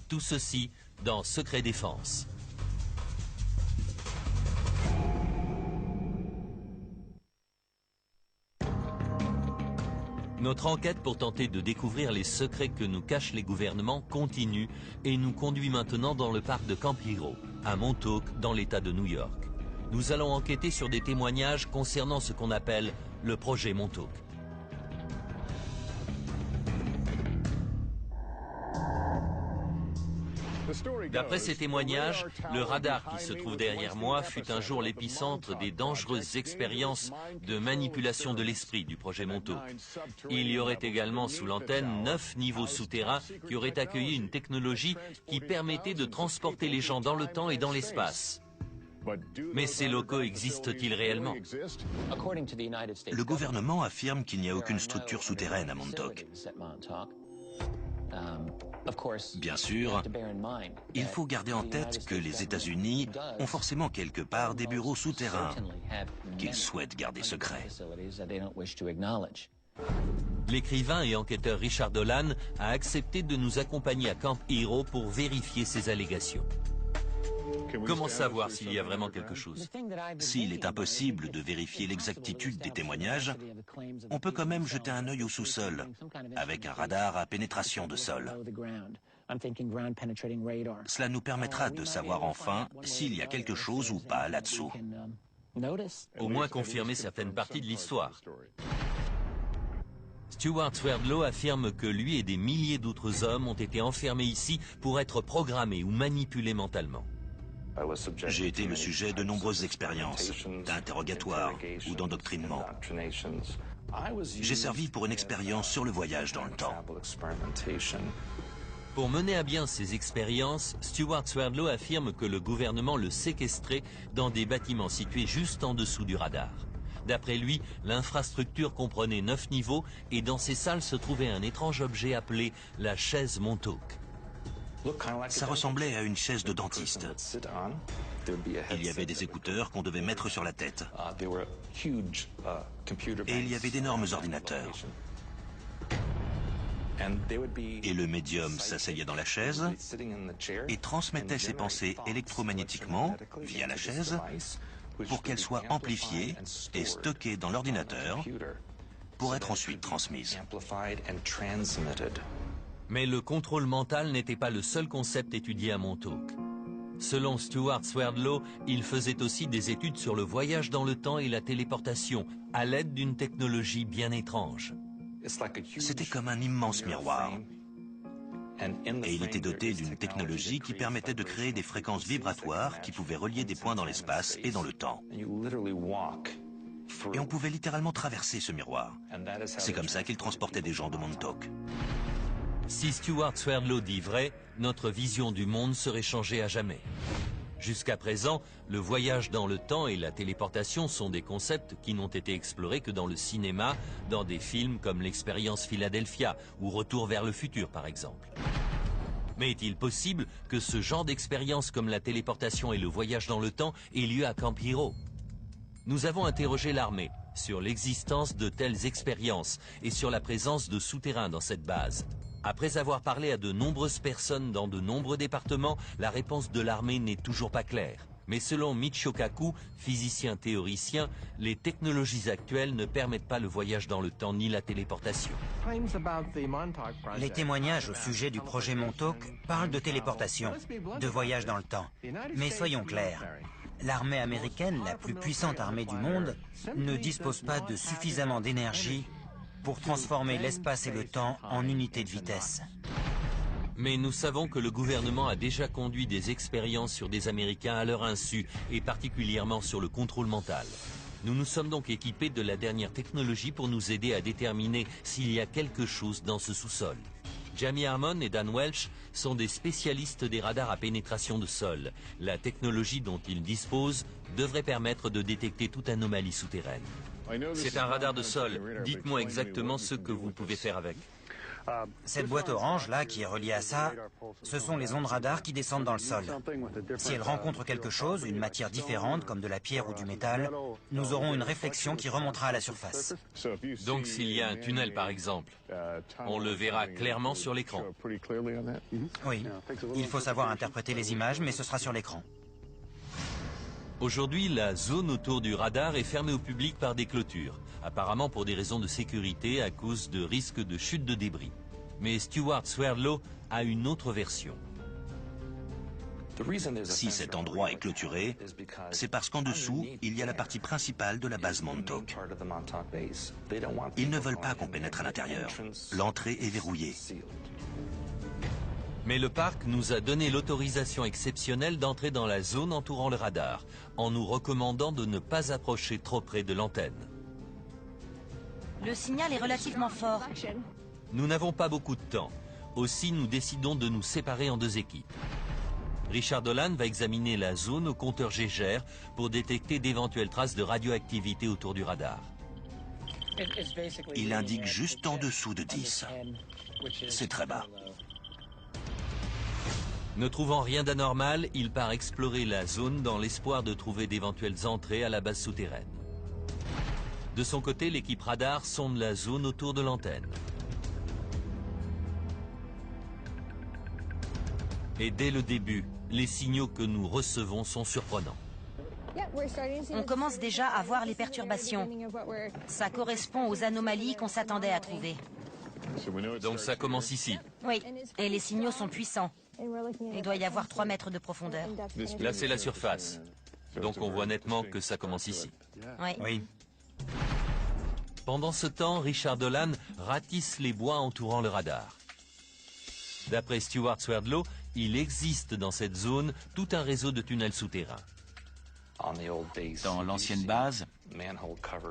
Tout ceci dans Secret Défense. Notre enquête pour tenter de découvrir les secrets que nous cachent les gouvernements continue et nous conduit maintenant dans le parc de Camp Hero, à Montauk, dans l'État de New York. Nous allons enquêter sur des témoignages concernant ce qu'on appelle le projet Montauk. D'après ces témoignages, le radar qui se trouve derrière moi fut un jour l'épicentre des dangereuses expériences de manipulation de l'esprit du projet Montauk. Il y aurait également sous l'antenne 9 niveaux souterrains qui auraient accueilli une technologie qui permettait de transporter les gens dans le temps et dans l'espace. Mais ces locaux existent-ils réellement? Le gouvernement affirme qu'il n'y a aucune structure souterraine à Montauk. Bien sûr, il faut garder en tête que les États-Unis ont forcément quelque part des bureaux souterrains qu'ils souhaitent garder secrets. L'écrivain et enquêteur Richard Dolan a accepté de nous accompagner à Camp Hero pour vérifier ces allégations. Comment savoir s'il y a vraiment quelque chose? S'il est impossible de vérifier l'exactitude des témoignages, on peut quand même jeter un œil au sous-sol, avec un radar à pénétration de sol. Cela nous permettra de savoir enfin s'il y a quelque chose ou pas là-dessous. Au moins confirmer certaines parties de l'histoire. Stuart Swerdlow affirme que lui et des milliers d'autres hommes ont été enfermés ici pour être programmés ou manipulés mentalement. J'ai été le sujet de nombreuses expériences, d'interrogatoires ou d'endoctrinement. J'ai servi pour une expérience sur le voyage dans le temps. Pour mener à bien ces expériences, Stuart Swerdlow affirme que le gouvernement le séquestrait dans des bâtiments situés juste en dessous du radar. D'après lui, l'infrastructure comprenait 9 niveaux et dans ces salles se trouvait un étrange objet appelé la chaise Montauk. Ça ressemblait à une chaise de dentiste. Il y avait des écouteurs qu'on devait mettre sur la tête. Et il y avait d'énormes ordinateurs. Et le médium s'asseyait dans la chaise et transmettait ses pensées électromagnétiquement via la chaise pour qu'elles soient amplifiées et stockées dans l'ordinateur pour être ensuite transmises. Mais le contrôle mental n'était pas le seul concept étudié à Montauk. Selon Stuart Swerdlow, il faisait aussi des études sur le voyage dans le temps et la téléportation, à l'aide d'une technologie bien étrange. C'était comme un immense miroir. Et il était doté d'une technologie qui permettait de créer des fréquences vibratoires qui pouvaient relier des points dans l'espace et dans le temps. Et on pouvait littéralement traverser ce miroir. C'est comme ça qu'il transportait des gens de Montauk. Si Stuart Swerdlow dit vrai, notre vision du monde serait changée à jamais. Jusqu'à présent, le voyage dans le temps et la téléportation sont des concepts qui n'ont été explorés que dans le cinéma, dans des films comme l'Expérience Philadelphia ou Retour vers le futur par exemple. Mais est-il possible que ce genre d'expérience comme la téléportation et le voyage dans le temps ait lieu à Camp Hero? Nous avons interrogé l'armée sur l'existence de telles expériences et sur la présence de souterrains dans cette base. Après avoir parlé à de nombreuses personnes dans de nombreux départements, la réponse de l'armée n'est toujours pas claire. Mais selon Michio Kaku, physicien théoricien, les technologies actuelles ne permettent pas le voyage dans le temps ni la téléportation. Les témoignages au sujet du projet Montauk parlent de téléportation, de voyage dans le temps. Mais soyons clairs, l'armée américaine, la plus puissante armée du monde, ne dispose pas de suffisamment d'énergie pour transformer l'espace et le temps en unités de vitesse. Mais nous savons que le gouvernement a déjà conduit des expériences sur des Américains à leur insu, et particulièrement sur le contrôle mental. Nous nous sommes donc équipés de la dernière technologie pour nous aider à déterminer s'il y a quelque chose dans ce sous-sol. Jamie Harmon et Dan Welch sont des spécialistes des radars à pénétration de sol. La technologie dont ils disposent devrait permettre de détecter toute anomalie souterraine. C'est un radar de sol. Dites-moi exactement ce que vous pouvez faire avec. Cette boîte orange, là, qui est reliée à ça, ce sont les ondes radar qui descendent dans le sol. Si elles rencontrent quelque chose, une matière différente, comme de la pierre ou du métal, nous aurons une réflexion qui remontera à la surface. Donc s'il y a un tunnel, par exemple, on le verra clairement sur l'écran. Oui, il faut savoir interpréter les images, mais ce sera sur l'écran. Aujourd'hui, la zone autour du radar est fermée au public par des clôtures, apparemment pour des raisons de sécurité à cause de risques de chute de débris. Mais Stuart Swerdlow a une autre version. Si cet endroit est clôturé, c'est parce qu'en dessous, il y a la partie principale de la base Montauk. Ils ne veulent pas qu'on pénètre à l'intérieur. L'entrée est verrouillée. Mais le parc nous a donné l'autorisation exceptionnelle d'entrer dans la zone entourant le radar, en nous recommandant de ne pas approcher trop près de l'antenne. Le signal est relativement fort. Nous n'avons pas beaucoup de temps. Aussi, nous décidons de nous séparer en deux équipes. Richard Dolan va examiner la zone au compteur Geiger pour détecter d'éventuelles traces de radioactivité autour du radar. Il indique juste en dessous de 10. C'est très bas. Ne trouvant rien d'anormal, il part explorer la zone dans l'espoir de trouver d'éventuelles entrées à la base souterraine. De son côté, l'équipe radar sonde la zone autour de l'antenne. Et dès le début, les signaux que nous recevons sont surprenants. On commence déjà à voir les perturbations. Ça correspond aux anomalies qu'on s'attendait à trouver. Donc ça commence ici. Oui, et les signaux sont puissants. Il doit y avoir 3 mètres de profondeur. Là, c'est la surface. Donc on voit nettement que ça commence ici. Oui. Pendant ce temps, Richard Dolan ratisse les bois entourant le radar. D'après Stuart Swerdlow, il existe dans cette zone tout un réseau de tunnels souterrains. Dans l'ancienne base,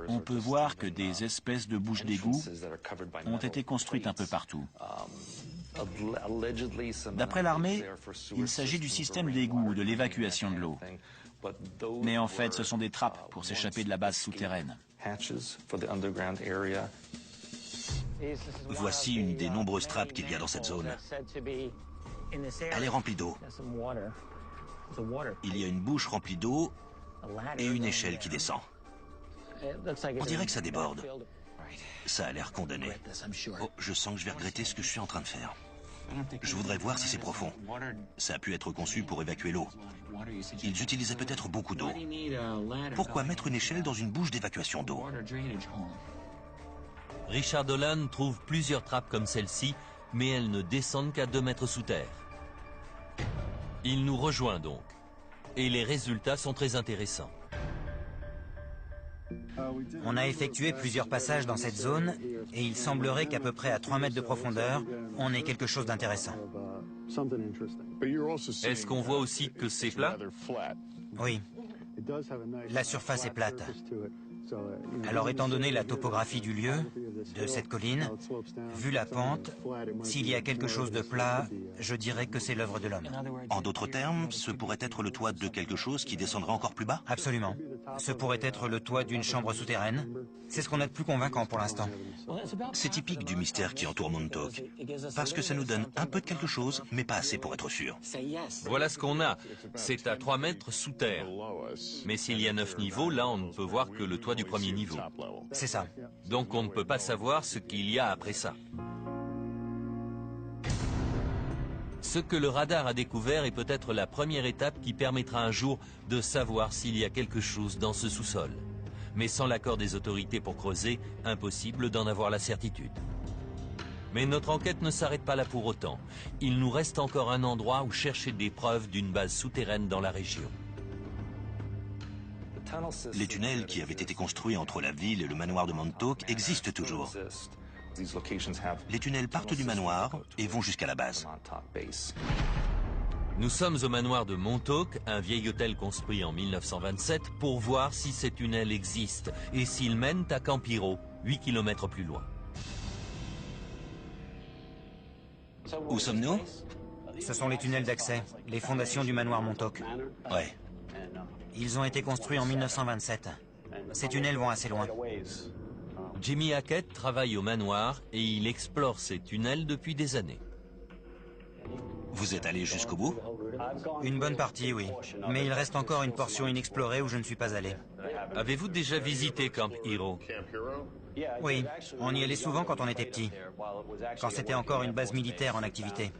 on peut voir que des espèces de bouches d'égout ont été construites un peu partout. D'après l'armée, il s'agit du système d'égout ou de l'évacuation de l'eau. Mais en fait, ce sont des trappes pour s'échapper de la base souterraine. Voici une des nombreuses trappes qu'il y a dans cette zone. Elle est remplie d'eau. Il y a une bouche remplie d'eau et une échelle qui descend. On dirait que ça déborde. Ça a l'air condamné. Oh, je sens que je vais regretter ce que je suis en train de faire. Je voudrais voir si c'est profond. Ça a pu être conçu pour évacuer l'eau. Ils utilisaient peut-être beaucoup d'eau. Pourquoi mettre une échelle dans une bouche d'évacuation d'eau? Richard Dolan trouve plusieurs trappes comme celle-ci, mais elles ne descendent qu'à 2 mètres sous terre. Il nous rejoint donc. Et les résultats sont très intéressants. On a effectué plusieurs passages dans cette zone et il semblerait qu'à peu près à 3 mètres de profondeur, on ait quelque chose d'intéressant. Est-ce qu'on voit aussi que c'est plat? Oui, la surface est plate. Alors étant donné la topographie du lieu, de cette colline, vu la pente, s'il y a quelque chose de plat, je dirais que c'est l'œuvre de l'homme. En d'autres termes, ce pourrait être le toit de quelque chose qui descendrait encore plus bas? Absolument. Ce pourrait être le toit d'une chambre souterraine. C'est ce qu'on a de plus convaincant pour l'instant. C'est typique du mystère qui entoure Montauk. Parce que ça nous donne un peu de quelque chose, mais pas assez pour être sûr. Voilà ce qu'on a. C'est à 3 mètres sous terre. Mais s'il y a 9 niveaux, là on ne peut voir que le toit du premier niveau. C'est ça. Donc on ne peut pas savoir ce qu'il y a après ça. Ce que le radar a découvert est peut-être la première étape qui permettra un jour de savoir s'il y a quelque chose dans ce sous-sol. Mais sans l'accord des autorités pour creuser, impossible d'en avoir la certitude. Mais notre enquête ne s'arrête pas là pour autant. Il nous reste encore un endroit où chercher des preuves d'une base souterraine dans la région. Les tunnels qui avaient été construits entre la ville et le manoir de Montauk existent toujours. Les tunnels partent du manoir et vont jusqu'à la base. Nous sommes au manoir de Montauk, un vieil hôtel construit en 1927, pour voir si ces tunnels existent et s'ils mènent à Campiro, 8 km plus loin. Où sommes-nous? Ce sont les tunnels d'accès, les fondations du manoir Montauk. Ouais. Ils ont été construits en 1927. Ces tunnels vont assez loin. Jimmy Hackett travaille au manoir et il explore ces tunnels depuis des années. Vous êtes allé jusqu'au bout? Une bonne partie, oui. Mais il reste encore une portion inexplorée où je ne suis pas allé. Avez-vous déjà visité Camp Hero? Oui, on y allait souvent quand on était petit, quand c'était encore une base militaire en activité.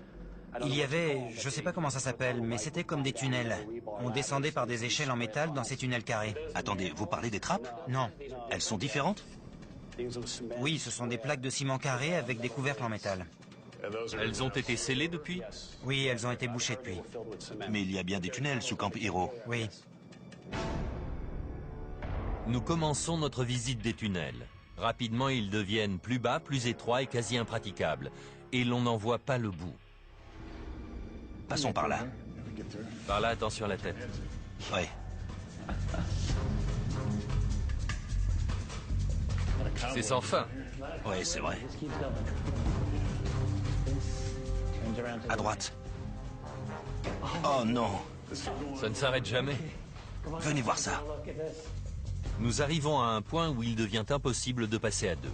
Il y avait, je ne sais pas comment ça s'appelle, mais c'était comme des tunnels. On descendait par des échelles en métal dans ces tunnels carrés. Attendez, vous parlez des trappes? Non. Elles sont différentes? Oui, ce sont des plaques de ciment carré avec des couvercles en métal. Elles ont été scellées depuis? Oui, elles ont été bouchées depuis. Mais il y a bien des tunnels sous Camp Hero. Oui. Nous commençons notre visite des tunnels. Rapidement, ils deviennent plus bas, plus étroits et quasi impraticables. Et l'on n'en voit pas le bout. Passons par là. Par là, attention à la tête. Ouais. C'est sans fin. Ouais, c'est vrai. À droite. Oh non. Ça ne s'arrête jamais. Venez voir ça. Nous arrivons à un point où il devient impossible de passer à deux.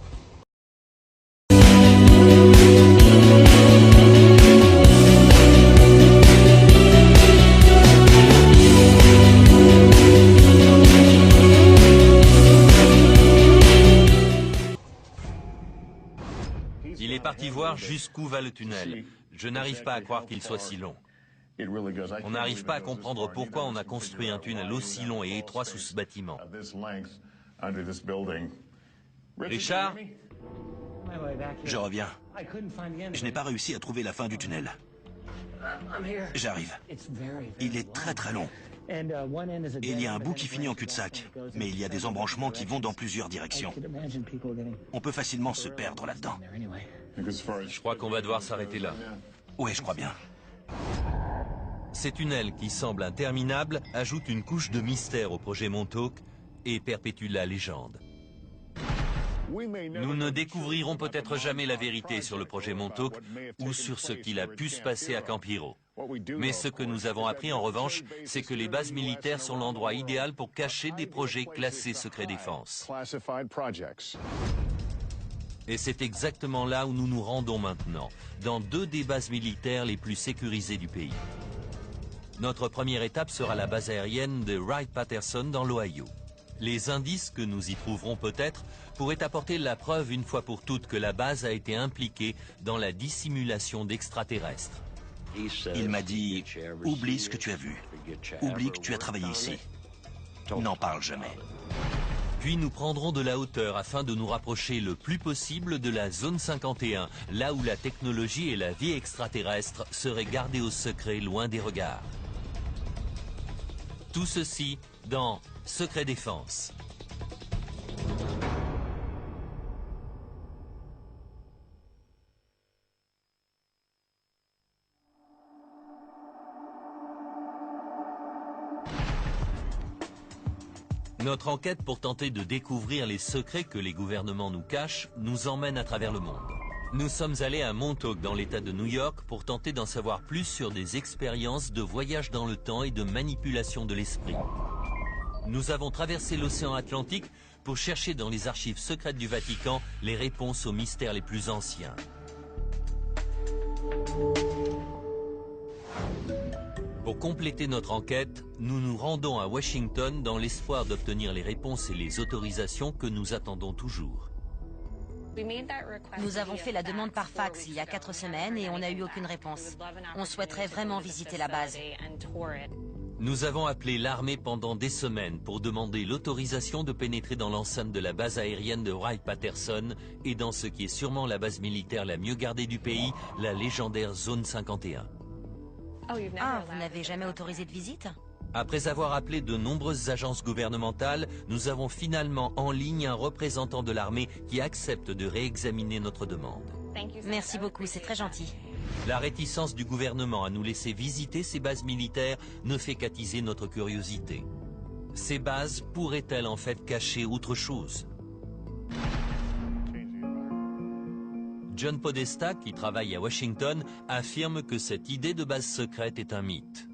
Il est parti voir jusqu'où va le tunnel. Je n'arrive pas à croire qu'il soit si long. On n'arrive pas à comprendre pourquoi on a construit un tunnel aussi long et étroit sous ce bâtiment. Richard? Je reviens. Je n'ai pas réussi à trouver la fin du tunnel. J'arrive. Il est très très long. Et il y a un bout qui finit en cul-de-sac. Mais il y a des embranchements qui vont dans plusieurs directions. On peut facilement se perdre là-dedans. Je crois qu'on va devoir s'arrêter là. Ouais, je crois bien. Ces tunnels qui semblent interminables ajoutent une couche de mystère au projet Montauk et perpétuent la légende. Nous ne découvrirons peut-être jamais la vérité sur le projet Montauk ou sur ce qu'il a pu se passer à Camp Hero. Mais ce que nous avons appris en revanche, c'est que les bases militaires sont l'endroit idéal pour cacher des projets classés secret défense. Et c'est exactement là où nous nous rendons maintenant, dans deux des bases militaires les plus sécurisées du pays. Notre première étape sera la base aérienne de Wright-Patterson dans l'Ohio. Les indices que nous y trouverons peut-être pourraient apporter la preuve une fois pour toutes que la base a été impliquée dans la dissimulation d'extraterrestres. Il m'a dit, oublie ce que tu as vu. Oublie que tu as travaillé ici. N'en parle jamais. Puis nous prendrons de la hauteur afin de nous rapprocher le plus possible de la zone 51, là où la technologie et la vie extraterrestre seraient gardées au secret loin des regards. Tout ceci dans Secret Défense. Notre enquête pour tenter de découvrir les secrets que les gouvernements nous cachent nous emmène à travers le monde. Nous sommes allés à Montauk dans l'État de New York pour tenter d'en savoir plus sur des expériences de voyage dans le temps et de manipulation de l'esprit. Nous avons traversé l'océan Atlantique pour chercher dans les archives secrètes du Vatican les réponses aux mystères les plus anciens. Pour compléter notre enquête, nous nous rendons à Washington dans l'espoir d'obtenir les réponses et les autorisations que nous attendons toujours. Nous avons fait la demande par fax il y a 4 semaines et on n'a eu aucune réponse. On souhaiterait vraiment visiter la base. Nous avons appelé l'armée pendant des semaines pour demander l'autorisation de pénétrer dans l'enceinte de la base aérienne de Wright-Patterson et dans ce qui est sûrement la base militaire la mieux gardée du pays, la légendaire Zone 51. Ah, vous n'avez jamais autorisé de visite? Après avoir appelé de nombreuses agences gouvernementales, nous avons finalement en ligne un représentant de l'armée qui accepte de réexaminer notre demande. Merci beaucoup, c'est très gentil. La réticence du gouvernement à nous laisser visiter ces bases militaires ne fait qu'attiser notre curiosité. Ces bases pourraient-elles en fait cacher autre chose? John Podesta, qui travaille à Washington, affirme que cette idée de base secrète est un mythe.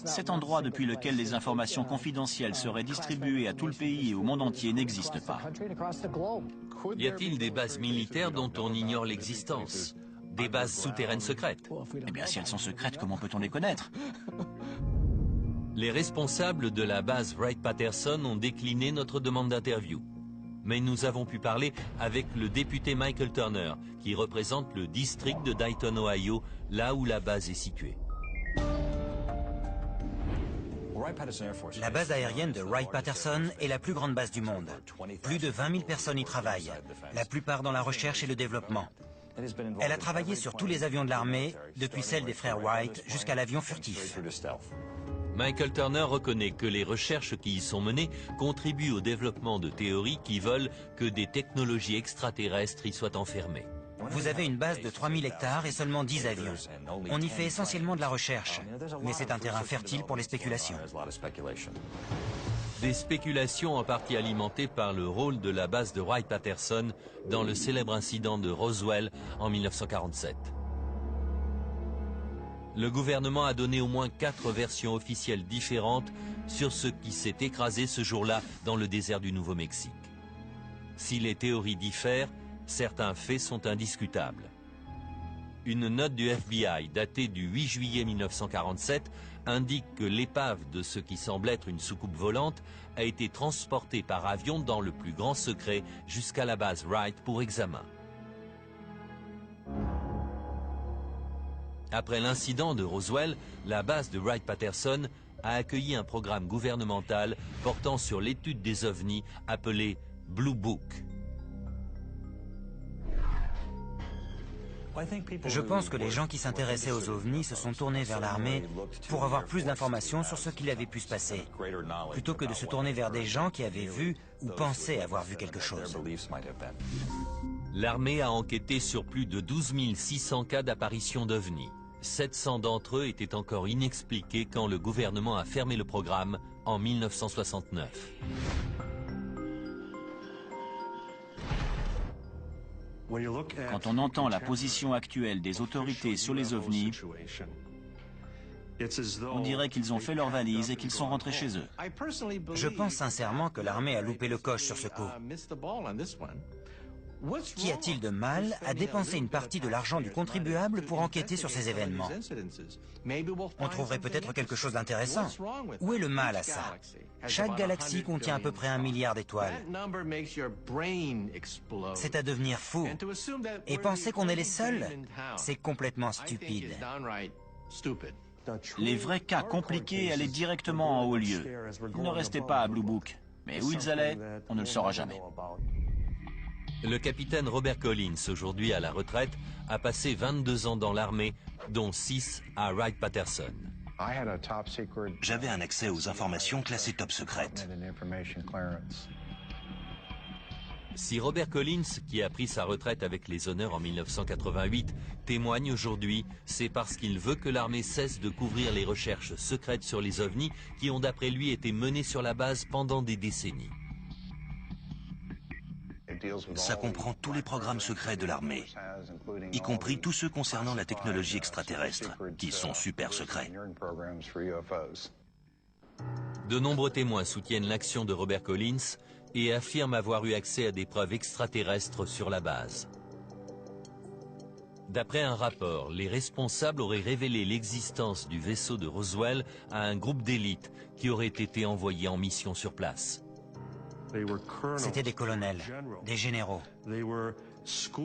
Cet endroit depuis lequel les informations confidentielles seraient distribuées à tout le pays et au monde entier n'existe pas. Y a-t-il des bases militaires dont on ignore l'existence? Des bases souterraines secrètes? Eh bien, si elles sont secrètes, comment peut-on les connaître? Les responsables de la base Wright-Patterson ont décliné notre demande d'interview. Mais nous avons pu parler avec le député Michael Turner, qui représente le district de Dayton, Ohio, là où la base est située. La base aérienne de Wright-Patterson est la plus grande base du monde. Plus de 20 000 personnes y travaillent, la plupart dans la recherche et le développement. Elle a travaillé sur tous les avions de l'armée, depuis celle des frères Wright jusqu'à l'avion furtif. Michael Turner reconnaît que les recherches qui y sont menées contribuent au développement de théories qui veulent que des technologies extraterrestres y soient enfermées. Vous avez une base de 3000 hectares et seulement 10 avions. On y fait essentiellement de la recherche, mais c'est un terrain fertile pour les spéculations. Des spéculations en partie alimentées par le rôle de la base de Wright-Patterson dans le célèbre incident de Roswell en 1947. Le gouvernement a donné au moins 4 versions officielles différentes sur ce qui s'est écrasé ce jour-là dans le désert du Nouveau-Mexique. Si les théories diffèrent, certains faits sont indiscutables. Une note du FBI datée du 8 juillet 1947 indique que l'épave de ce qui semble être une soucoupe volante a été transportée par avion dans le plus grand secret jusqu'à la base Wright pour examen. Après l'incident de Roswell, la base de Wright-Patterson a accueilli un programme gouvernemental portant sur l'étude des ovnis appelé Blue Book. Je pense que les gens qui s'intéressaient aux ovnis se sont tournés vers l'armée pour avoir plus d'informations sur ce qu'il avait pu se passer, plutôt que de se tourner vers des gens qui avaient vu ou pensaient avoir vu quelque chose. L'armée a enquêté sur plus de 12 600 cas d'apparition d'ovnis. 700 d'entre eux étaient encore inexpliqués quand le gouvernement a fermé le programme en 1969. Quand on entend la position actuelle des autorités sur les ovnis, on dirait qu'ils ont fait leurs valises et qu'ils sont rentrés chez eux. Je pense sincèrement que l'armée a loupé le coche sur ce coup. Qu'y a-t-il de mal à dépenser une partie de l'argent du contribuable pour enquêter sur ces événements? On trouverait peut-être quelque chose d'intéressant. Où est le mal à ça? Chaque galaxie contient à peu près 1 milliard d'étoiles. C'est à devenir fou. Et penser qu'on est les seuls, c'est complètement stupide. Les vrais cas compliqués allaient directement en haut lieu. Ils ne restaient pas à Blue Book. Mais où ils allaient, on ne le saura jamais. Le capitaine Robert Collins, aujourd'hui à la retraite, a passé 22 ans dans l'armée, dont 6 à Wright-Patterson. J'avais un accès aux informations classées top secrètes. Si Robert Collins, qui a pris sa retraite avec les honneurs en 1988, témoigne aujourd'hui, c'est parce qu'il veut que l'armée cesse de couvrir les recherches secrètes sur les ovnis qui ont d'après lui été menées sur la base pendant des décennies. Ça comprend tous les programmes secrets de l'armée, y compris tous ceux concernant la technologie extraterrestre, qui sont super secrets. De nombreux témoins soutiennent l'action de Robert Collins et affirment avoir eu accès à des preuves extraterrestres sur la base. D'après un rapport, les responsables auraient révélé l'existence du vaisseau de Roswell à un groupe d'élite qui aurait été envoyé en mission sur place. C'étaient des colonels, des généraux.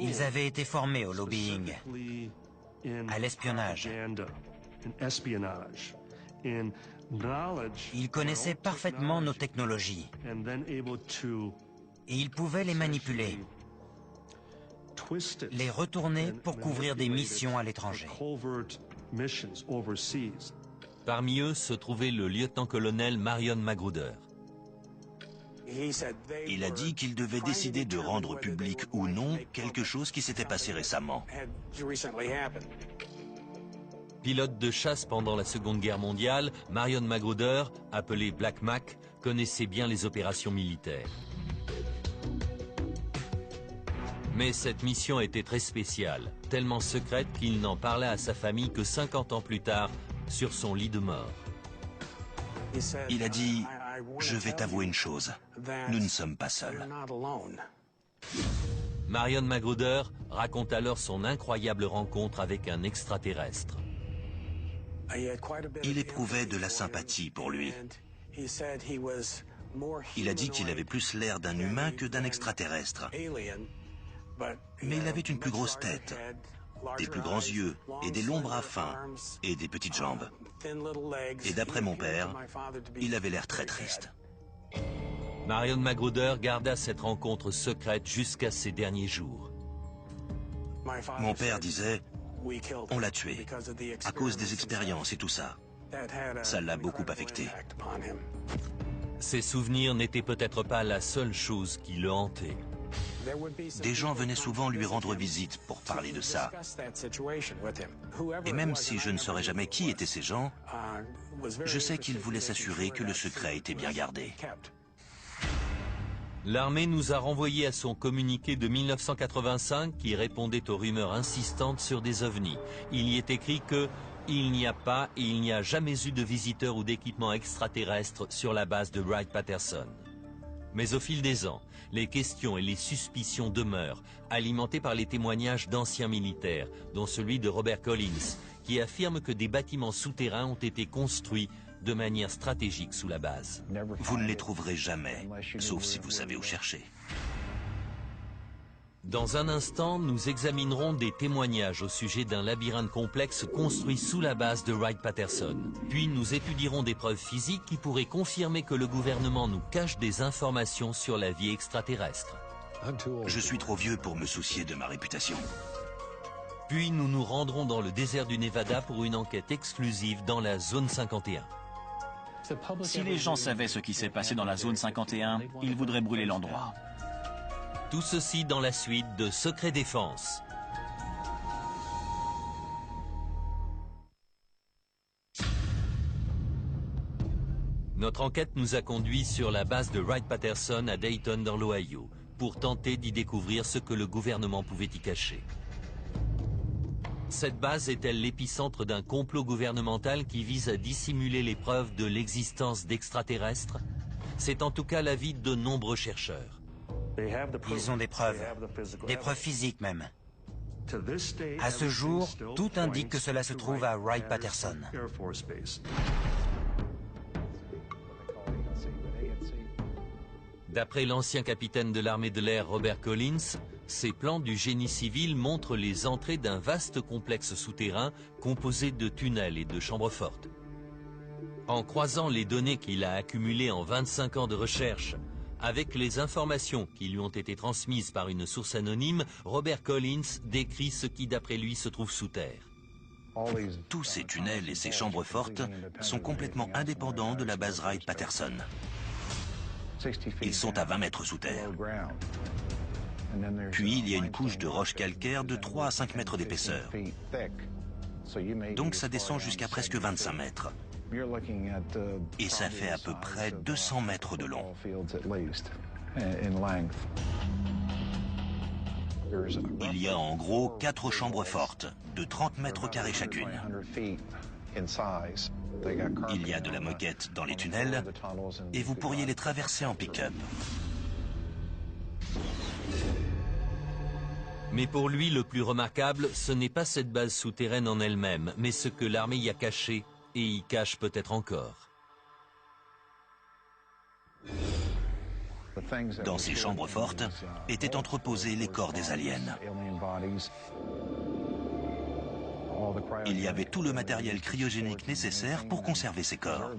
Ils avaient été formés au lobbying, à l'espionnage. Ils connaissaient parfaitement nos technologies et ils pouvaient les manipuler, les retourner pour couvrir des missions à l'étranger. Parmi eux se trouvait le lieutenant-colonel Marion Magruder. Il a dit qu'il devait décider de rendre public ou non quelque chose qui s'était passé récemment. Pilote de chasse pendant la Seconde Guerre mondiale, Marion Magruder, appelé Black Mac, connaissait bien les opérations militaires. Mais cette mission était très spéciale, tellement secrète qu'il n'en parla à sa famille que 50 ans plus tard, sur son lit de mort. Il a dit « Je vais t'avouer une chose, nous ne sommes pas seuls ». Marion Magruder raconte alors son incroyable rencontre avec un extraterrestre. Il éprouvait de la sympathie pour lui. Il a dit qu'il avait plus l'air d'un humain que d'un extraterrestre. Mais il avait une plus grosse tête, des plus grands yeux et des longs bras fins et des petites jambes. Et d'après mon père, il avait l'air très triste. Marion Magruder garda cette rencontre secrète jusqu'à ses derniers jours. Mon père disait, on l'a tué à cause des expériences et tout ça. Ça l'a beaucoup affecté. Ses souvenirs n'étaient peut-être pas la seule chose qui le hantait. Des gens venaient souvent lui rendre visite pour parler de ça. Et même si je ne saurais jamais qui étaient ces gens, je sais qu'ils voulaient s'assurer que le secret était bien gardé. L'armée nous a renvoyé à son communiqué de 1985 qui répondait aux rumeurs insistantes sur des ovnis. Il y est écrit que il n'y a pas et il n'y a jamais eu de visiteurs ou d'équipements extraterrestres sur la base de Wright-Patterson. Mais au fil des ans, les questions et les suspicions demeurent, alimentées par les témoignages d'anciens militaires, dont celui de Robert Collins, qui affirme que des bâtiments souterrains ont été construits de manière stratégique sous la base. Vous ne les trouverez jamais, sauf si vous savez où chercher. Dans un instant, nous examinerons des témoignages au sujet d'un labyrinthe complexe construit sous la base de Wright-Patterson. Puis nous étudierons des preuves physiques qui pourraient confirmer que le gouvernement nous cache des informations sur la vie extraterrestre. Je suis trop vieux pour me soucier de ma réputation. Puis nous nous rendrons dans le désert du Nevada pour une enquête exclusive dans la zone 51. Si les gens savaient ce qui s'est passé dans la zone 51, ils voudraient brûler l'endroit. Tout ceci dans la suite de Secret Défense. Notre enquête nous a conduits sur la base de Wright-Patterson à Dayton dans l'Ohio, pour tenter d'y découvrir ce que le gouvernement pouvait y cacher. Cette base est-elle l'épicentre d'un complot gouvernemental qui vise à dissimuler les preuves de l'existence d'extraterrestres? C'est en tout cas l'avis de nombreux chercheurs. Ils ont des preuves physiques même. À ce jour, tout indique que cela se trouve à Wright-Patterson. D'après l'ancien capitaine de l'armée de l'air Robert Collins, ces plans du génie civil montrent les entrées d'un vaste complexe souterrain composé de tunnels et de chambres fortes. En croisant les données qu'il a accumulées en 25 ans de recherche avec les informations qui lui ont été transmises par une source anonyme, Robert Collins décrit ce qui d'après lui se trouve sous terre. Tous ces tunnels et ces chambres fortes sont complètement indépendants de la base Wright-Patterson. Ils sont à 20 mètres sous terre. Puis il y a une couche de roches calcaires de 3 à 5 mètres d'épaisseur. Donc ça descend jusqu'à presque 25 mètres. Et ça fait à peu près 200 mètres de long. Il y a en gros 4 chambres fortes, de 30 mètres carrés chacune. Il y a de la moquette dans les tunnels et vous pourriez les traverser en pick-up. Mais pour lui, le plus remarquable, ce n'est pas cette base souterraine en elle-même, mais ce que l'armée y a caché et y cache peut-être encore. Dans ces chambres fortes étaient entreposés les corps des aliens. Il y avait tout le matériel cryogénique nécessaire pour conserver ces corps.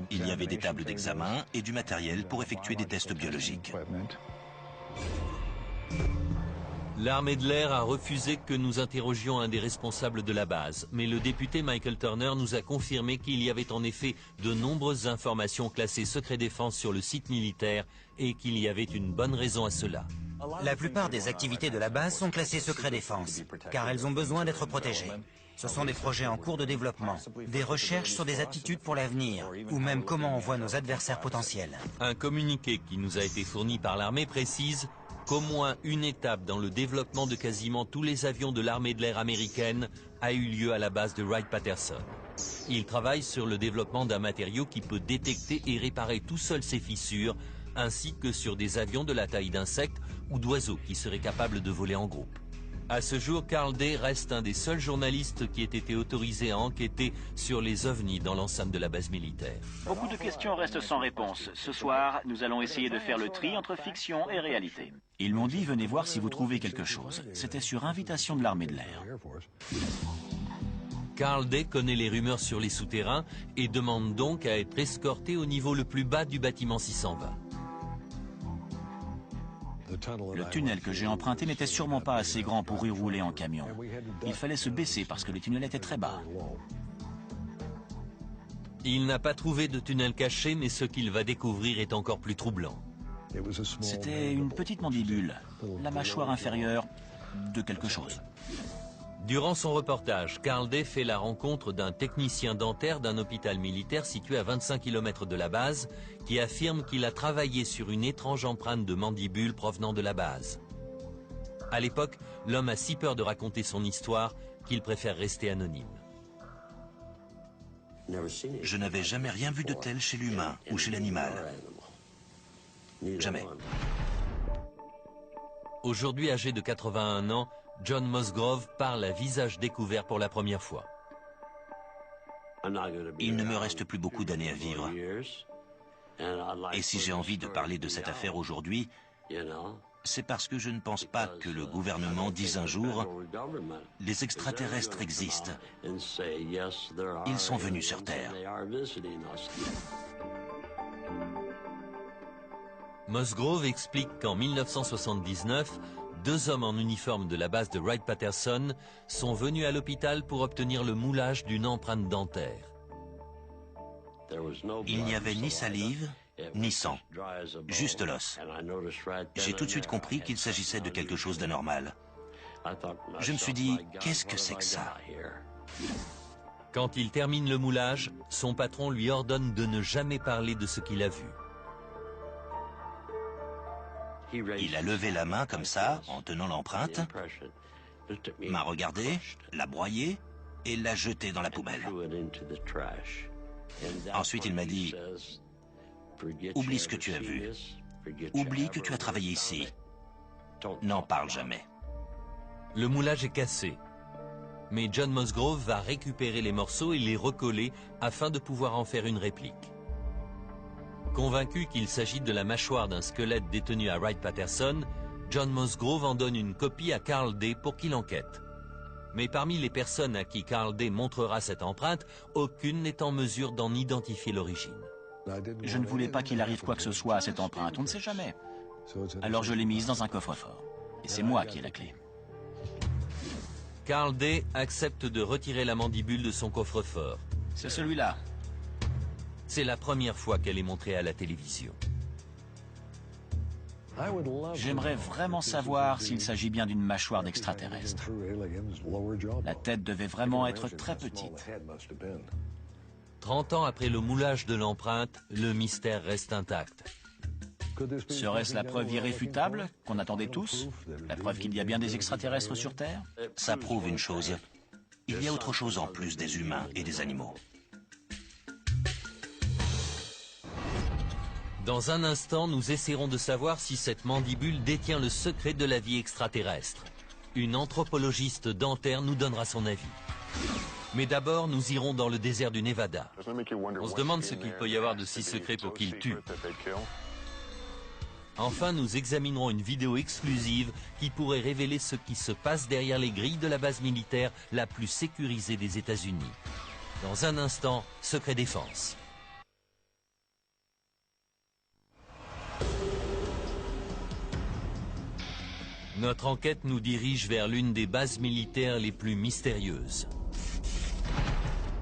Il y avait des tables d'examen et du matériel pour effectuer des tests biologiques. L'armée de l'air a refusé que nous interrogions un des responsables de la base, mais le député Michael Turner nous a confirmé qu'il y avait en effet de nombreuses informations classées secret défense sur le site militaire et qu'il y avait une bonne raison à cela. La plupart des activités de la base sont classées secret défense, car elles ont besoin d'être protégées. Ce sont des projets en cours de développement, des recherches sur des aptitudes pour l'avenir, ou même comment on voit nos adversaires potentiels. Un communiqué qui nous a été fourni par l'armée précise qu'au moins une étape dans le développement de quasiment tous les avions de l'armée de l'air américaine a eu lieu à la base de Wright-Patterson. Il travaille sur le développement d'un matériau qui peut détecter et réparer tout seul ces fissures, ainsi que sur des avions de la taille d'insectes ou d'oiseaux qui seraient capables de voler en groupe. À ce jour, Carl Day reste un des seuls journalistes qui ait été autorisé à enquêter sur les ovnis dans l'enceinte de la base militaire. Beaucoup de questions restent sans réponse. Ce soir, nous allons essayer de faire le tri entre fiction et réalité. Ils m'ont dit, venez voir si vous trouvez quelque chose. C'était sur invitation de l'armée de l'air. Carl Day connaît les rumeurs sur les souterrains et demande donc à être escorté au niveau le plus bas du bâtiment 620. Le tunnel que j'ai emprunté n'était sûrement pas assez grand pour y rouler en camion. Il fallait se baisser parce que le tunnel était très bas. Il n'a pas trouvé de tunnel caché, mais ce qu'il va découvrir est encore plus troublant. C'était une petite mandibule, la mâchoire inférieure de quelque chose. Durant son reportage, Carl Day fait la rencontre d'un technicien dentaire d'un hôpital militaire situé à 25 km de la base qui affirme qu'il a travaillé sur une étrange empreinte de mandibule provenant de la base. À l'époque, l'homme a si peur de raconter son histoire qu'il préfère rester anonyme. Je n'avais jamais rien vu de tel chez l'humain ou chez l'animal. Jamais. Aujourd'hui âgé de 81 ans, John Musgrove parle à visage découvert pour la première fois. Il ne me reste plus beaucoup d'années à vivre. Et si j'ai envie de parler de cette affaire aujourd'hui, c'est parce que je ne pense pas que le gouvernement dise un jour « Les extraterrestres existent. Ils sont venus sur Terre. » Musgrove explique qu'en 1979, 2 hommes en uniforme de la base de Wright-Patterson sont venus à l'hôpital pour obtenir le moulage d'une empreinte dentaire. Il n'y avait ni salive, ni sang, juste l'os. J'ai tout de suite compris qu'il s'agissait de quelque chose d'anormal. Je me suis dit, qu'est-ce que c'est que ça? Quand il termine le moulage, son patron lui ordonne de ne jamais parler de ce qu'il a vu. Il a levé la main comme ça, en tenant l'empreinte, m'a regardé, l'a broyé et l'a jeté dans la poubelle. Ensuite, il m'a dit, « Oublie ce que tu as vu. Oublie que tu as travaillé ici. N'en parle jamais. » Le moulage est cassé. Mais John Musgrove va récupérer les morceaux et les recoller afin de pouvoir en faire une réplique. Convaincu qu'il s'agit de la mâchoire d'un squelette détenu à Wright-Patterson, John Musgrove en donne une copie à Carl Day pour qu'il enquête. Mais parmi les personnes à qui Carl Day montrera cette empreinte, aucune n'est en mesure d'en identifier l'origine. Je ne voulais pas qu'il arrive quoi que ce soit à cette empreinte, on ne sait jamais. Alors je l'ai mise dans un coffre-fort. Et c'est moi qui ai la clé. Carl Day accepte de retirer la mandibule de son coffre-fort. C'est celui-là. C'est la première fois qu'elle est montrée à la télévision. J'aimerais vraiment savoir s'il s'agit bien d'une mâchoire d'extraterrestre. La tête devait vraiment être très petite. 30 ans après le moulage de l'empreinte, le mystère reste intact. Serait-ce la preuve irréfutable qu'on attendait tous? La preuve qu'il y a bien des extraterrestres sur Terre? Ça prouve une chose. Il y a autre chose en plus des humains et des animaux. Dans un instant, nous essaierons de savoir si cette mandibule détient le secret de la vie extraterrestre. Une anthropologiste dentaire nous donnera son avis. Mais d'abord, nous irons dans le désert du Nevada. On se demande ce qu'il peut y avoir de si secret pour qu'il tue. Enfin, nous examinerons une vidéo exclusive qui pourrait révéler ce qui se passe derrière les grilles de la base militaire la plus sécurisée des États-Unis. Dans un instant, Secret Défense. Notre enquête nous dirige vers l'une des bases militaires les plus mystérieuses.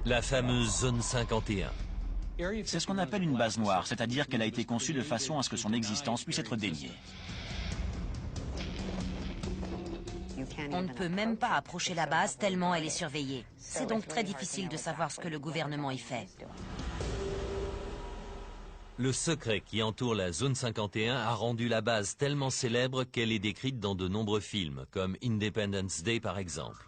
La fameuse Zone 51. C'est ce qu'on appelle une base noire, c'est-à-dire qu'elle a été conçue de façon à ce que son existence puisse être déniée. On ne peut même pas approcher la base tellement elle est surveillée. C'est donc très difficile de savoir ce que le gouvernement y fait. Le secret qui entoure la Zone 51 a rendu la base tellement célèbre qu'elle est décrite dans de nombreux films, comme Independence Day par exemple.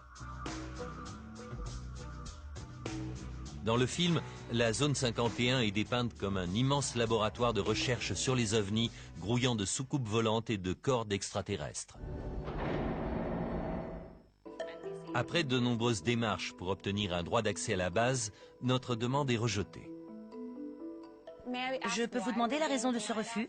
Dans le film, la Zone 51 est dépeinte comme un immense laboratoire de recherche sur les ovnis, grouillant de soucoupes volantes et de corps d'extraterrestres. Après de nombreuses démarches pour obtenir un droit d'accès à la base, notre demande est rejetée. Je peux vous demander la raison de ce refus?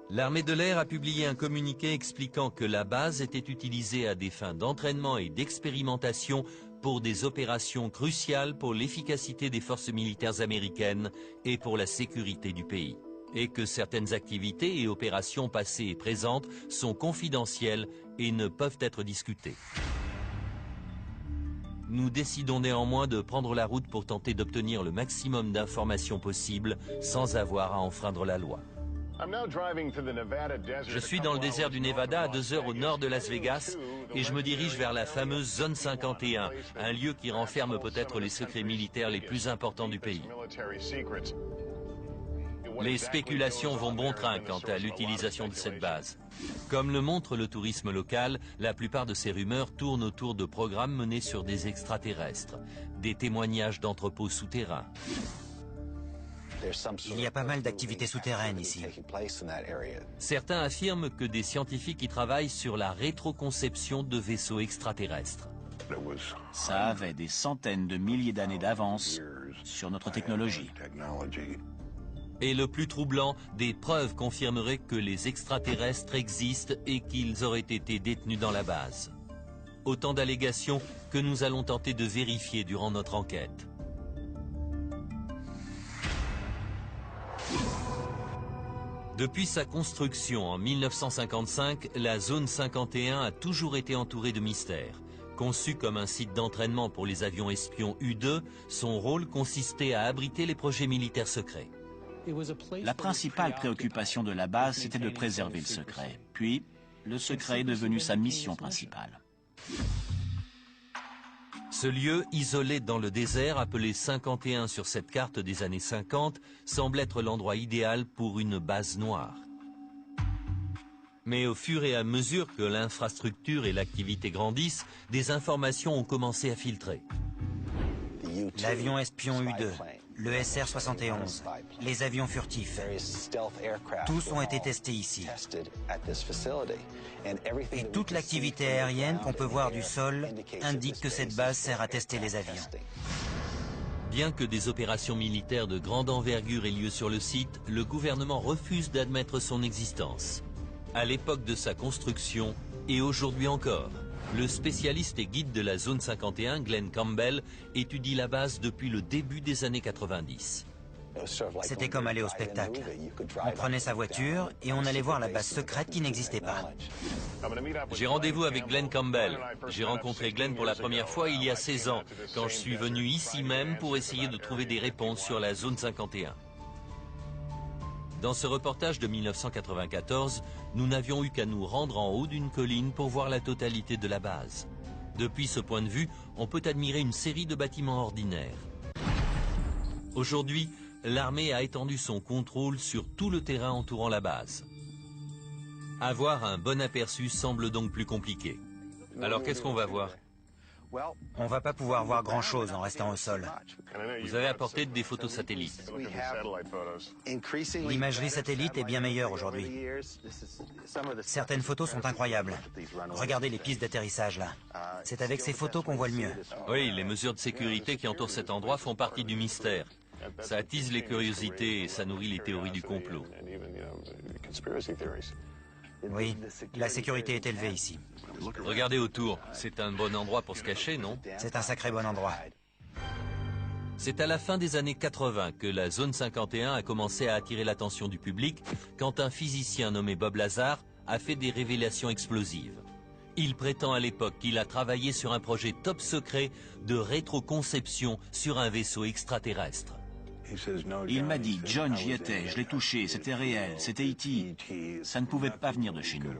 L'armée de l'air a publié un communiqué expliquant que la base était utilisée à des fins d'entraînement et d'expérimentation pour des opérations cruciales pour l'efficacité des forces militaires américaines et pour la sécurité du pays. Et que certaines activités et opérations passées et présentes sont confidentielles et ne peuvent être discutées. Nous décidons néanmoins de prendre la route pour tenter d'obtenir le maximum d'informations possibles sans avoir à enfreindre la loi. Je suis dans le désert du Nevada à 2 heures au nord de Las Vegas et je me dirige vers la fameuse Zone 51, un lieu qui renferme peut-être les secrets militaires les plus importants du pays. Les spéculations vont bon train quant à l'utilisation de cette base. Comme le montre le tourisme local, la plupart de ces rumeurs tournent autour de programmes menés sur des extraterrestres, des témoignages d'entrepôts souterrains. Il y a pas mal d'activités souterraines ici. Certains affirment que des scientifiques y travaillent sur la rétroconception de vaisseaux extraterrestres. Ça avait des centaines de milliers d'années d'avance sur notre technologie. Et le plus troublant, des preuves confirmeraient que les extraterrestres existent et qu'ils auraient été détenus dans la base. Autant d'allégations que nous allons tenter de vérifier durant notre enquête. Depuis sa construction en 1955, la Zone 51 a toujours été entourée de mystères. Conçue comme un site d'entraînement pour les avions espions U-2, son rôle consistait à abriter les projets militaires secrets. La principale préoccupation de la base, c'était de préserver le secret. Puis, le secret est devenu sa mission principale. Ce lieu, isolé dans le désert, appelé 51 sur cette carte des années 50, semble être l'endroit idéal pour une base noire. Mais au fur et à mesure que l'infrastructure et l'activité grandissent, des informations ont commencé à filtrer. L'avion espion U-2, le SR-71, les avions furtifs, tous ont été testés ici. Et toute l'activité aérienne qu'on peut voir du sol indique que cette base sert à tester les avions. Bien que des opérations militaires de grande envergure aient lieu sur le site, le gouvernement refuse d'admettre son existence. À l'époque de sa construction, et aujourd'hui encore, le spécialiste et guide de la Zone 51, Glenn Campbell, étudie la base depuis le début des années 90. C'était comme aller au spectacle. On prenait sa voiture et on allait voir la base secrète qui n'existait pas. J'ai rendez-vous avec Glenn Campbell. J'ai rencontré Glenn pour la première fois il y a 16 ans, quand je suis venu ici même pour essayer de trouver des réponses sur la Zone 51. Dans ce reportage de 1994, nous n'avions eu qu'à nous rendre en haut d'une colline pour voir la totalité de la base. Depuis ce point de vue, on peut admirer une série de bâtiments ordinaires. Aujourd'hui, l'armée a étendu son contrôle sur tout le terrain entourant la base. Avoir un bon aperçu semble donc plus compliqué. Alors qu'est-ce qu'on va voir? On va pas pouvoir voir grand-chose en restant au sol. Vous avez apporté des photos satellites. L'imagerie satellite est bien meilleure aujourd'hui. Certaines photos sont incroyables. Regardez les pistes d'atterrissage là. C'est avec ces photos qu'on voit le mieux. Oui, les mesures de sécurité qui entourent cet endroit font partie du mystère. Ça attise les curiosités et ça nourrit les théories du complot. Oui, la sécurité est élevée ici. Regardez autour, c'est un bon endroit pour se cacher, non? C'est un sacré bon endroit. C'est à la fin des années 80 que la zone 51 a commencé à attirer l'attention du public quand un physicien nommé Bob Lazar a fait des révélations explosives. Il prétend à l'époque qu'il a travaillé sur un projet top secret de rétroconception sur un vaisseau extraterrestre. Il m'a dit, John, j'y étais, je l'ai touché, c'était réel, c'était E.T. Ça ne pouvait pas venir de chez nous.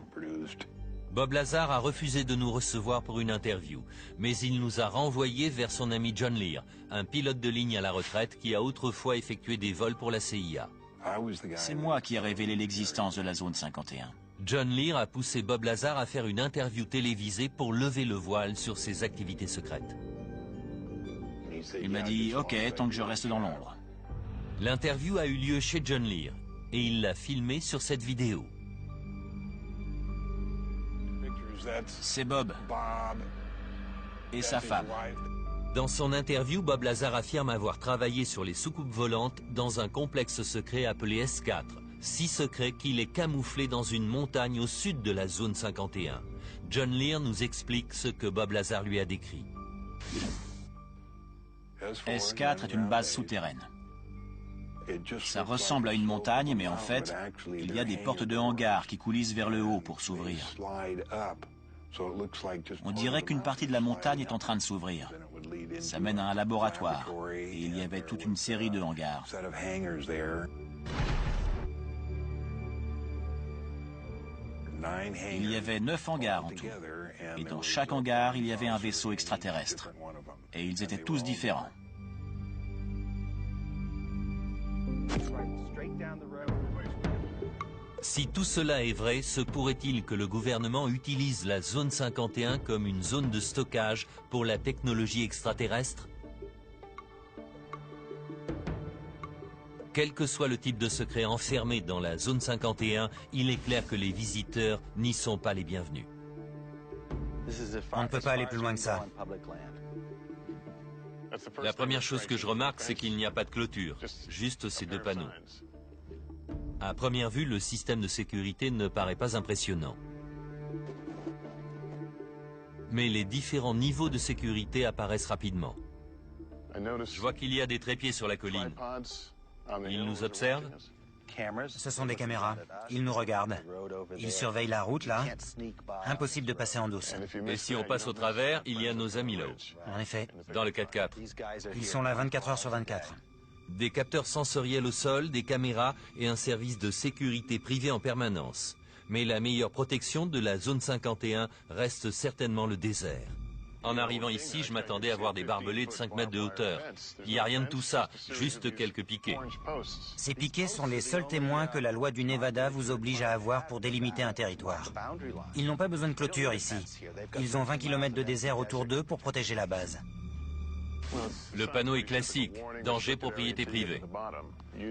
Bob Lazar a refusé de nous recevoir pour une interview, mais il nous a renvoyés vers son ami John Lear, un pilote de ligne à la retraite qui a autrefois effectué des vols pour la CIA. C'est moi qui ai révélé l'existence de la zone 51. John Lear a poussé Bob Lazar à faire une interview télévisée pour lever le voile sur ses activités secrètes. Il m'a dit, ok, tant que je reste dans l'ombre. L'interview a eu lieu chez John Lear et il l'a filmée sur cette vidéo. C'est Bob et sa femme. Dans son interview, Bob Lazar affirme avoir travaillé sur les soucoupes volantes dans un complexe secret appelé S4, si secret qu'il est camouflé dans une montagne au sud de la zone 51. John Lear nous explique ce que Bob Lazar lui a décrit. S4 est une base souterraine. Ça ressemble à une montagne, mais en fait, il y a des portes de hangar qui coulissent vers le haut pour s'ouvrir. On dirait qu'une partie de la montagne est en train de s'ouvrir. Ça mène à un laboratoire, et il y avait toute une série de hangars. Il y avait 9 hangars en tout, et dans chaque hangar, il y avait un vaisseau extraterrestre. Et ils étaient tous différents. Si tout cela est vrai, se pourrait-il que le gouvernement utilise la zone 51 comme une zone de stockage pour la technologie extraterrestre? Quel que soit le type de secret enfermé dans la zone 51, il est clair que les visiteurs n'y sont pas les bienvenus. On ne peut pas aller plus loin que ça. La première chose que je remarque, c'est qu'il n'y a pas de clôture, juste ces deux panneaux. À première vue, le système de sécurité ne paraît pas impressionnant. Mais les différents niveaux de sécurité apparaissent rapidement. Je vois qu'il y a des trépieds sur la colline. Ils nous observent. Ce sont des caméras. Ils nous regardent. Ils surveillent la route, là. Impossible de passer en douce. Et si on passe au travers, il y a nos amis là-haut, En effet, dans le 4x4. ils sont là 24 heures sur 24. Des capteurs sensoriels au sol, des caméras et un service de sécurité privé en permanence. Mais la meilleure protection de la zone 51 reste certainement le désert. En arrivant ici, je m'attendais à voir des barbelés de 5 mètres de hauteur. Il n'y a rien de tout ça, juste quelques piquets. Ces piquets sont les seuls témoins que la loi du Nevada vous oblige à avoir pour délimiter un territoire. Ils n'ont pas besoin de clôture ici. Ils ont 20 km de désert autour d'eux pour protéger la base. Le panneau est classique, danger propriété privée.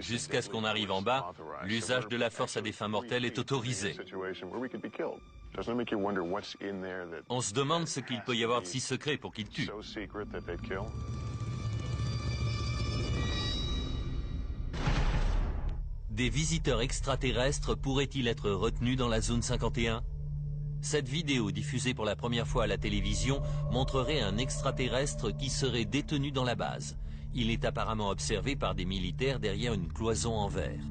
Jusqu'à ce qu'on arrive en bas, l'usage de la force à des fins mortelles est autorisé. On se demande ce qu'il peut y avoir de si secret pour qu'ils tuent. Des visiteurs extraterrestres pourraient-ils être retenus dans la zone 51? Cette vidéo, diffusée pour la première fois à la télévision, montrerait un extraterrestre qui serait détenu dans la base. Il est apparemment observé par des militaires derrière une cloison en verre.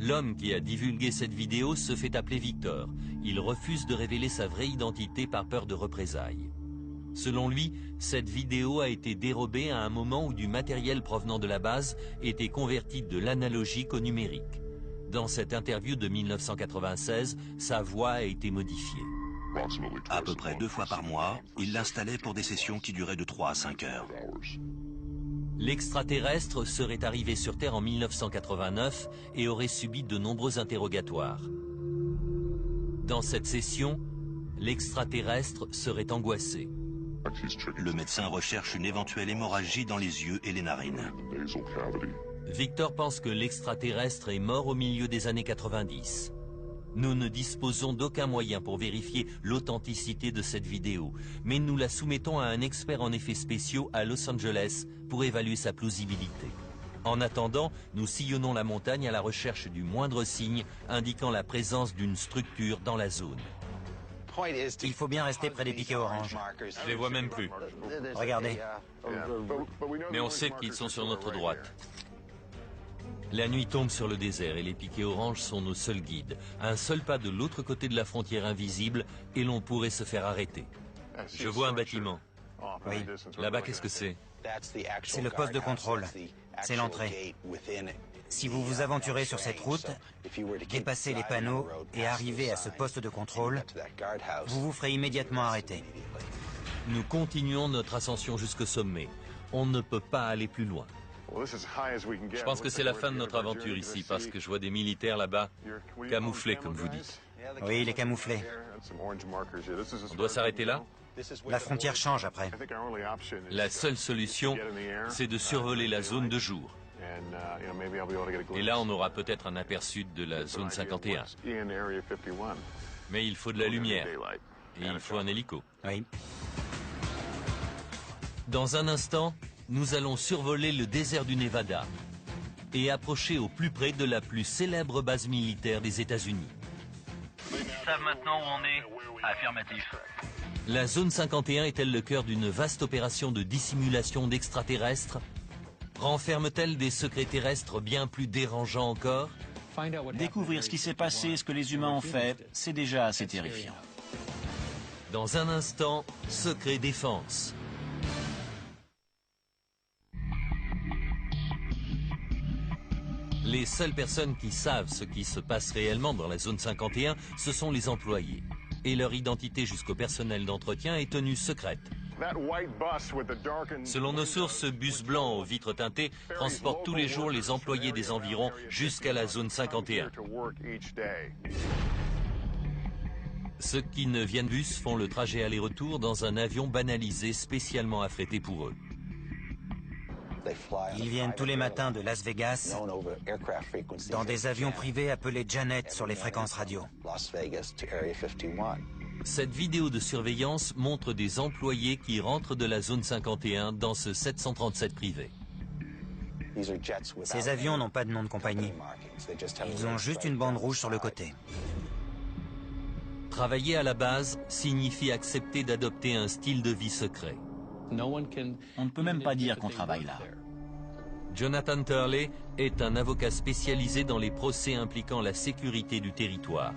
L'homme qui a divulgué cette vidéo se fait appeler Victor. Il refuse de révéler sa vraie identité par peur de représailles. Selon lui, cette vidéo a été dérobée à un moment où du matériel provenant de la base était converti de l'analogique au numérique. Dans cette interview de 1996, sa voix a été modifiée. À peu près 2 fois par mois, il l'installait pour des sessions qui duraient de 3 à 5 heures. L'extraterrestre serait arrivé sur Terre en 1989 et aurait subi de nombreux interrogatoires. Dans cette session, l'extraterrestre serait angoissé. Le médecin recherche une éventuelle hémorragie dans les yeux et les narines. Victor pense que l'extraterrestre est mort au milieu des années 90. Nous ne disposons d'aucun moyen pour vérifier l'authenticité de cette vidéo, mais nous la soumettons à un expert en effets spéciaux à Los Angeles pour évaluer sa plausibilité. En attendant, nous sillonnons la montagne à la recherche du moindre signe indiquant la présence d'une structure dans la zone. Il faut bien rester près des piquets oranges. Je les vois même plus. Regardez. Mais on sait qu'ils sont sur notre droite. La nuit tombe sur le désert et les piquets oranges sont nos seuls guides. Un seul pas de l'autre côté de la frontière invisible et l'on pourrait se faire arrêter. Je vois un bâtiment. Oui. Là-bas, qu'est-ce que c'est? C'est le poste de contrôle. C'est l'entrée. Si vous vous aventurez sur cette route, dépassez les panneaux et arrivez à ce poste de contrôle, vous vous ferez immédiatement arrêter. Nous continuons notre ascension jusqu'au sommet. On ne peut pas aller plus loin. Je pense que c'est la fin de notre aventure ici, parce que je vois des militaires là-bas, camouflés comme vous dites. Oui, il est camouflé. On doit s'arrêter là? La frontière change après. La seule solution, c'est de survoler la zone de jour. Et là, on aura peut-être un aperçu de la zone 51. Mais il faut de la lumière. Et il faut un hélico. Oui. Dans un instant, nous allons survoler le désert du Nevada et approcher au plus près de la plus célèbre base militaire des États-Unis. Ils savent maintenant où on est? Affirmatif. La zone 51 est-elle le cœur d'une vaste opération de dissimulation d'extraterrestres? Renferme-t-elle des secrets terrestres bien plus dérangeants encore? Découvrir ce qui s'est passé, ce que les humains ont fait, c'est déjà assez terrifiant. Dans un instant, Secret Défense. Les seules personnes qui savent ce qui se passe réellement dans la zone 51, ce sont les employés. Et leur identité jusqu'au personnel d'entretien est tenue secrète. Selon nos sources, ce bus blanc aux vitres teintées transporte tous les jours les employés des environs jusqu'à la zone 51. Ceux qui ne viennent bus font le trajet aller-retour dans un avion banalisé spécialement affrété pour eux. Ils viennent tous les matins de Las Vegas dans des avions privés appelés Janet sur les fréquences radio. Cette vidéo de surveillance montre des employés qui rentrent de la zone 51 dans ce 737 privé. Ces avions n'ont pas de nom de compagnie. Ils ont juste une bande rouge sur le côté. Travailler à la base signifie accepter d'adopter un style de vie secret. On ne peut même pas dire qu'on travaille là. Jonathan Turley est un avocat spécialisé dans les procès impliquant la sécurité du territoire.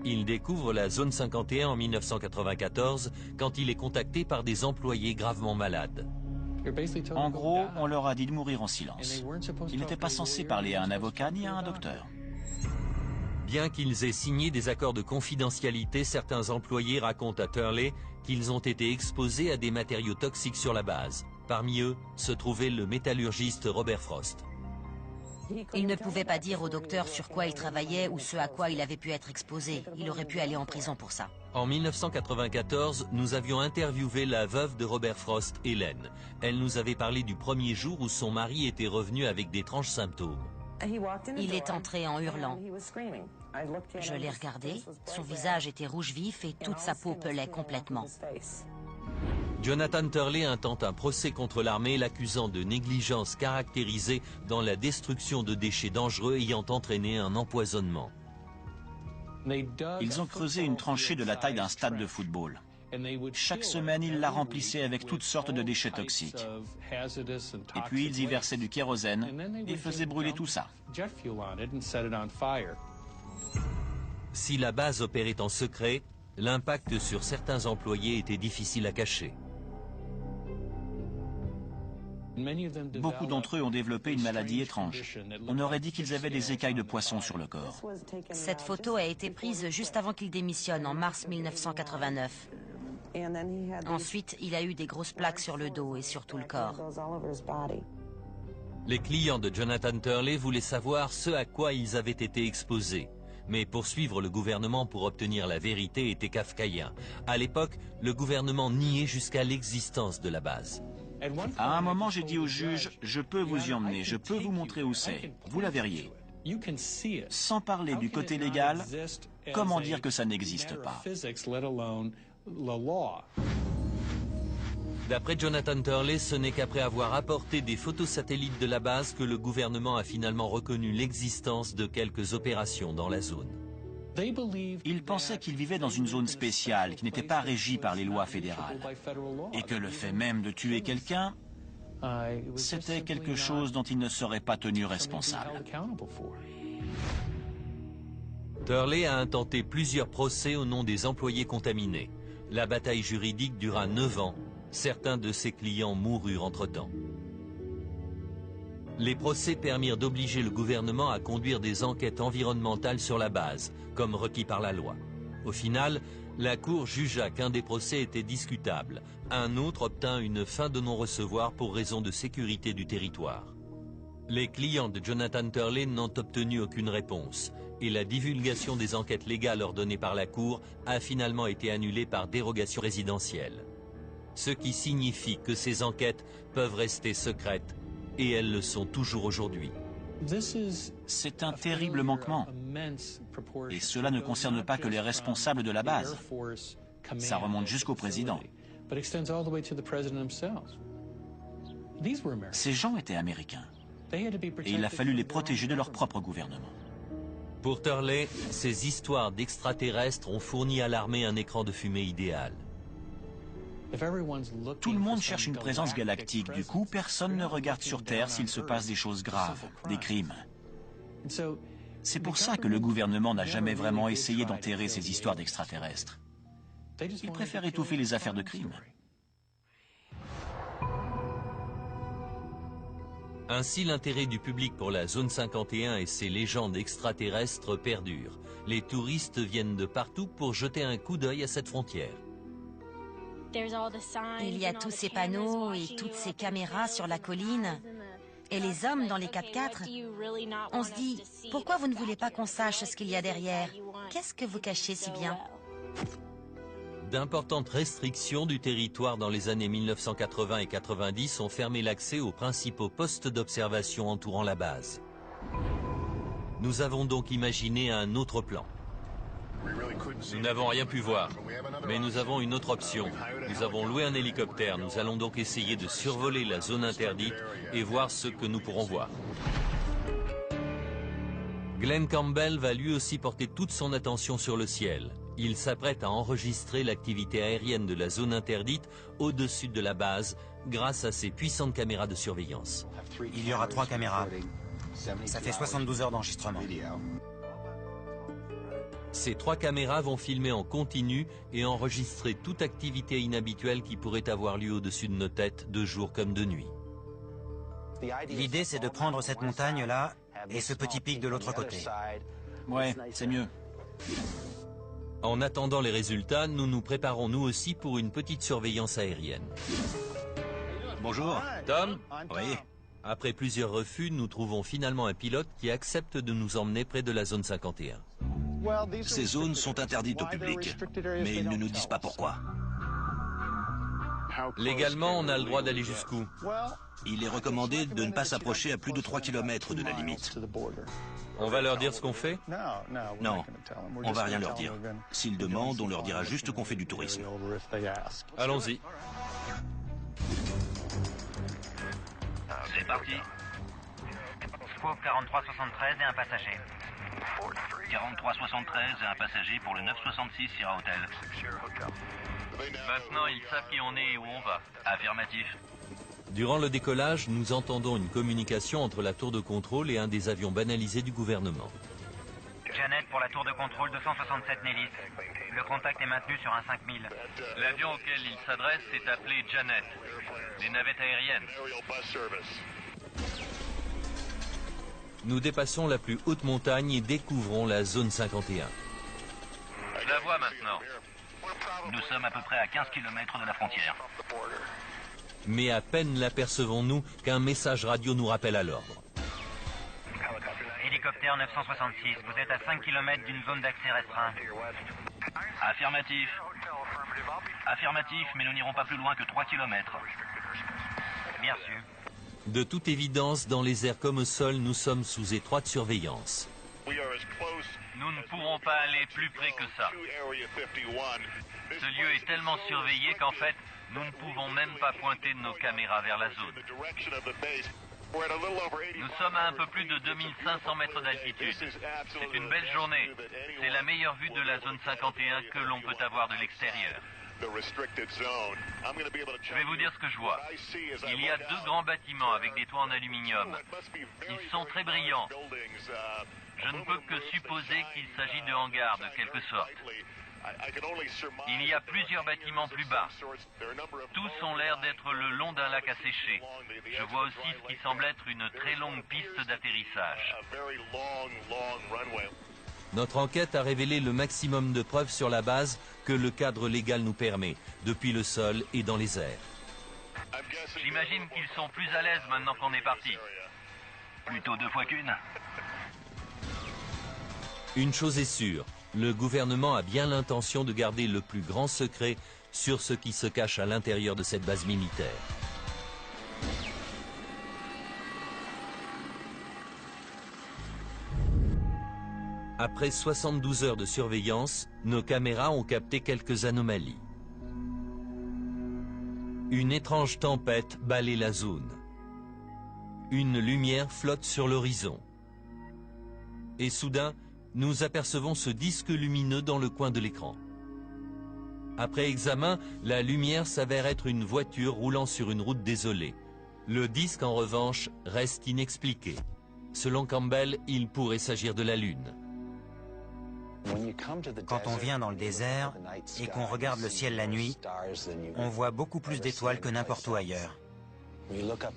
Il découvre la zone 51 en 1994 quand il est contacté par des employés gravement malades. En gros, on leur a dit de mourir en silence. Ils n'étaient pas censés parler à un avocat ni à un docteur. Bien qu'ils aient signé des accords de confidentialité, certains employés racontent à Turley qu'ils ont été exposés à des matériaux toxiques sur la base. Parmi eux se trouvait le métallurgiste Robert Frost. Il ne pouvait pas dire au docteur sur quoi il travaillait ou ce à quoi il avait pu être exposé. Il aurait pu aller en prison pour ça. En 1994, nous avions interviewé la veuve de Robert Frost, Hélène. Elle nous avait parlé du premier jour où son mari était revenu avec d'étranges symptômes. Il est entré en hurlant. Je l'ai regardé, son visage était rouge vif et toute sa peau pelait complètement. Jonathan Turley intente un procès contre l'armée l'accusant de négligence caractérisée dans la destruction de déchets dangereux ayant entraîné un empoisonnement. Ils ont creusé une tranchée de la taille d'un stade de football. Chaque semaine, ils la remplissaient avec toutes sortes de déchets toxiques. Et puis, ils y versaient du kérosène et faisaient brûler tout ça. Si la base opérait en secret, l'impact sur certains employés était difficile à cacher. Beaucoup d'entre eux ont développé une maladie étrange. On aurait dit qu'ils avaient des écailles de poisson sur le corps. Cette photo a été prise juste avant qu'il démissionne, en mars 1989. Ensuite, il a eu des grosses plaques sur le dos et sur tout le corps. Les clients de Jonathan Turley voulaient savoir ce à quoi ils avaient été exposés. Mais poursuivre le gouvernement pour obtenir la vérité était kafkaïen. À l'époque, le gouvernement niait jusqu'à l'existence de la base. À un moment, j'ai dit au juge, je peux vous y emmener, je peux vous montrer où c'est. Vous la verriez. Sans parler du côté légal, comment dire que ça n'existe pas? D'après Jonathan Turley, ce n'est qu'après avoir apporté des photos satellites de la base que le gouvernement a finalement reconnu l'existence de quelques opérations dans la zone. Ils pensaient qu'ils vivaient dans une zone spéciale qui n'était pas régie par les lois fédérales et que le fait même de tuer quelqu'un, c'était quelque chose dont ils ne seraient pas tenus responsables. Turley a intenté plusieurs procès au nom des employés contaminés. La bataille juridique dura 9 ans. Certains de ses clients moururent entre-temps. Les procès permirent d'obliger le gouvernement à conduire des enquêtes environnementales sur la base, comme requis par la loi. Au final, la Cour jugea qu'un des procès était discutable. Un autre obtint une fin de non-recevoir pour raison de sécurité du territoire. Les clients de Jonathan Turley n'ont obtenu aucune réponse, et la divulgation des enquêtes légales ordonnées par la Cour a finalement été annulée par dérogation résidentielle. Ce qui signifie que ces enquêtes peuvent rester secrètes, et elles le sont toujours aujourd'hui. C'est un terrible manquement. Et cela ne concerne pas que les responsables de la base. Ça remonte jusqu'au président. Ces gens étaient américains. Et il a fallu les protéger de leur propre gouvernement. Pour Turley, ces histoires d'extraterrestres ont fourni à l'armée un écran de fumée idéal. Tout le monde cherche une présence galactique. Du coup, personne ne regarde sur Terre s'il se passe des choses graves, des crimes. C'est pour ça que le gouvernement n'a jamais vraiment essayé d'enterrer ces histoires d'extraterrestres. Il préfère étouffer les affaires de crime. Ainsi, l'intérêt du public pour la zone 51 et ses légendes extraterrestres perdure. Les touristes viennent de partout pour jeter un coup d'œil à cette frontière. Il y a tous ces panneaux et toutes ces caméras sur la colline. Et les hommes dans les 4x4. On se dit, pourquoi vous ne voulez pas qu'on sache ce qu'il y a derrière? Qu'est-ce que vous cachez si bien? D'importantes restrictions du territoire dans les années 1980 et 90 ont fermé l'accès aux principaux postes d'observation entourant la base. Nous avons donc imaginé un autre plan. Nous n'avons rien pu voir, mais nous avons une autre option. Nous avons loué un hélicoptère. Nous allons donc essayer de survoler la zone interdite et voir ce que nous pourrons voir. Glenn Campbell va lui aussi porter toute son attention sur le ciel. Il s'apprête à enregistrer l'activité aérienne de la zone interdite au-dessus de la base grâce à ses puissantes caméras de surveillance. Il y aura 3 caméras. Ça fait 72 heures d'enregistrement. Ces 3 caméras vont filmer en continu et enregistrer toute activité inhabituelle qui pourrait avoir lieu au-dessus de nos têtes, de jour comme de nuit. L'idée, c'est de prendre cette montagne-là et ce petit pic de l'autre côté. Ouais, c'est mieux. En attendant les résultats, nous nous préparons nous aussi pour une petite surveillance aérienne. Bonjour. Tom? Oui. Après plusieurs refus, nous trouvons finalement un pilote qui accepte de nous emmener près de la zone 51. Ces zones sont interdites au public, mais ils ne nous disent pas pourquoi. Légalement, on a le droit d'aller jusqu'où? Il est recommandé de ne pas s'approcher à plus de 3 km de la limite. On va leur dire ce qu'on fait? Non, on va rien leur dire. S'ils demandent, on leur dira juste qu'on fait du tourisme. Allons-y. C'est parti. Squawk 4373 et un passager. 4373 et un passager pour le 966 Sierra Hotel. Maintenant, ils savent qui on est et où on va. Affirmatif. Durant le décollage, nous entendons une communication entre la tour de contrôle et un des avions banalisés du gouvernement. Janet pour la tour de contrôle 267 Nellis. Le contact est maintenu sur un 5000. L'avion auquel il s'adresse est appelé Janet. Des navettes aériennes. Nous dépassons la plus haute montagne et découvrons la zone 51. Je la vois maintenant. Nous sommes à peu près à 15 km de la frontière. Mais à peine l'apercevons-nous qu'un message radio nous rappelle à l'ordre. Hélicoptère 966, vous êtes à 5 km d'une zone d'accès restreint. Affirmatif. Affirmatif, mais nous n'irons pas plus loin que 3 km. Bien sûr. De toute évidence, dans les airs comme au sol, nous sommes sous étroite surveillance. Nous ne pourrons pas aller plus près que ça. Ce lieu est tellement surveillé qu'en fait, nous ne pouvons même pas pointer nos caméras vers la zone. Nous sommes à un peu plus de 2500 mètres d'altitude. C'est une belle journée. C'est la meilleure vue de la zone 51 que l'on peut avoir de l'extérieur. Je vais vous dire ce que je vois. Il y a 2 grands bâtiments avec des toits en aluminium. Ils sont très brillants. Je ne peux que supposer qu'il s'agit de hangars de quelque sorte. Il y a plusieurs bâtiments plus bas. Tous ont l'air d'être le long d'un lac asséché. Je vois aussi ce qui semble être une très longue piste d'atterrissage. Notre enquête a révélé le maximum de preuves sur la base que le cadre légal nous permet, depuis le sol et dans les airs. J'imagine qu'ils sont plus à l'aise maintenant qu'on est parti. Plutôt 2 fois qu'une. Une chose est sûre, le gouvernement a bien l'intention de garder le plus grand secret sur ce qui se cache à l'intérieur de cette base militaire. Après 72 heures de surveillance, nos caméras ont capté quelques anomalies. Une étrange tempête balaie la zone. Une lumière flotte sur l'horizon. Et soudain, nous apercevons ce disque lumineux dans le coin de l'écran. Après examen, la lumière s'avère être une voiture roulant sur une route désolée. Le disque, en revanche, reste inexpliqué. Selon Campbell, il pourrait s'agir de la Lune. Quand on vient dans le désert et qu'on regarde le ciel la nuit, on voit beaucoup plus d'étoiles que n'importe où ailleurs.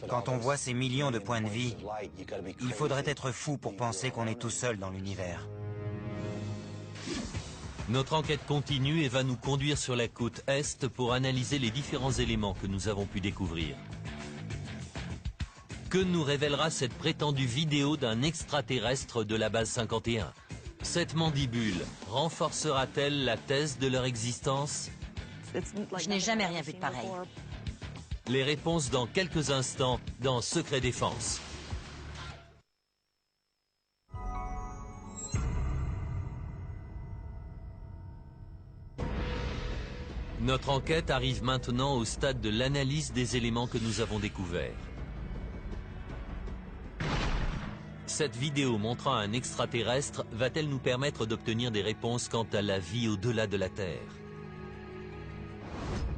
Quand on voit ces millions de points de vie, il faudrait être fou pour penser qu'on est tout seul dans l'univers. Notre enquête continue et va nous conduire sur la côte Est pour analyser les différents éléments que nous avons pu découvrir. Que nous révélera cette prétendue vidéo d'un extraterrestre de la base 51 ? Cette mandibule renforcera-t-elle la thèse de leur existence ? Je n'ai jamais rien vu de pareil. Les réponses dans quelques instants dans Secret Défense. Notre enquête arrive maintenant au stade de l'analyse des éléments que nous avons découverts. Cette vidéo montrant un extraterrestre va-t-elle nous permettre d'obtenir des réponses quant à la vie au-delà de la Terre ?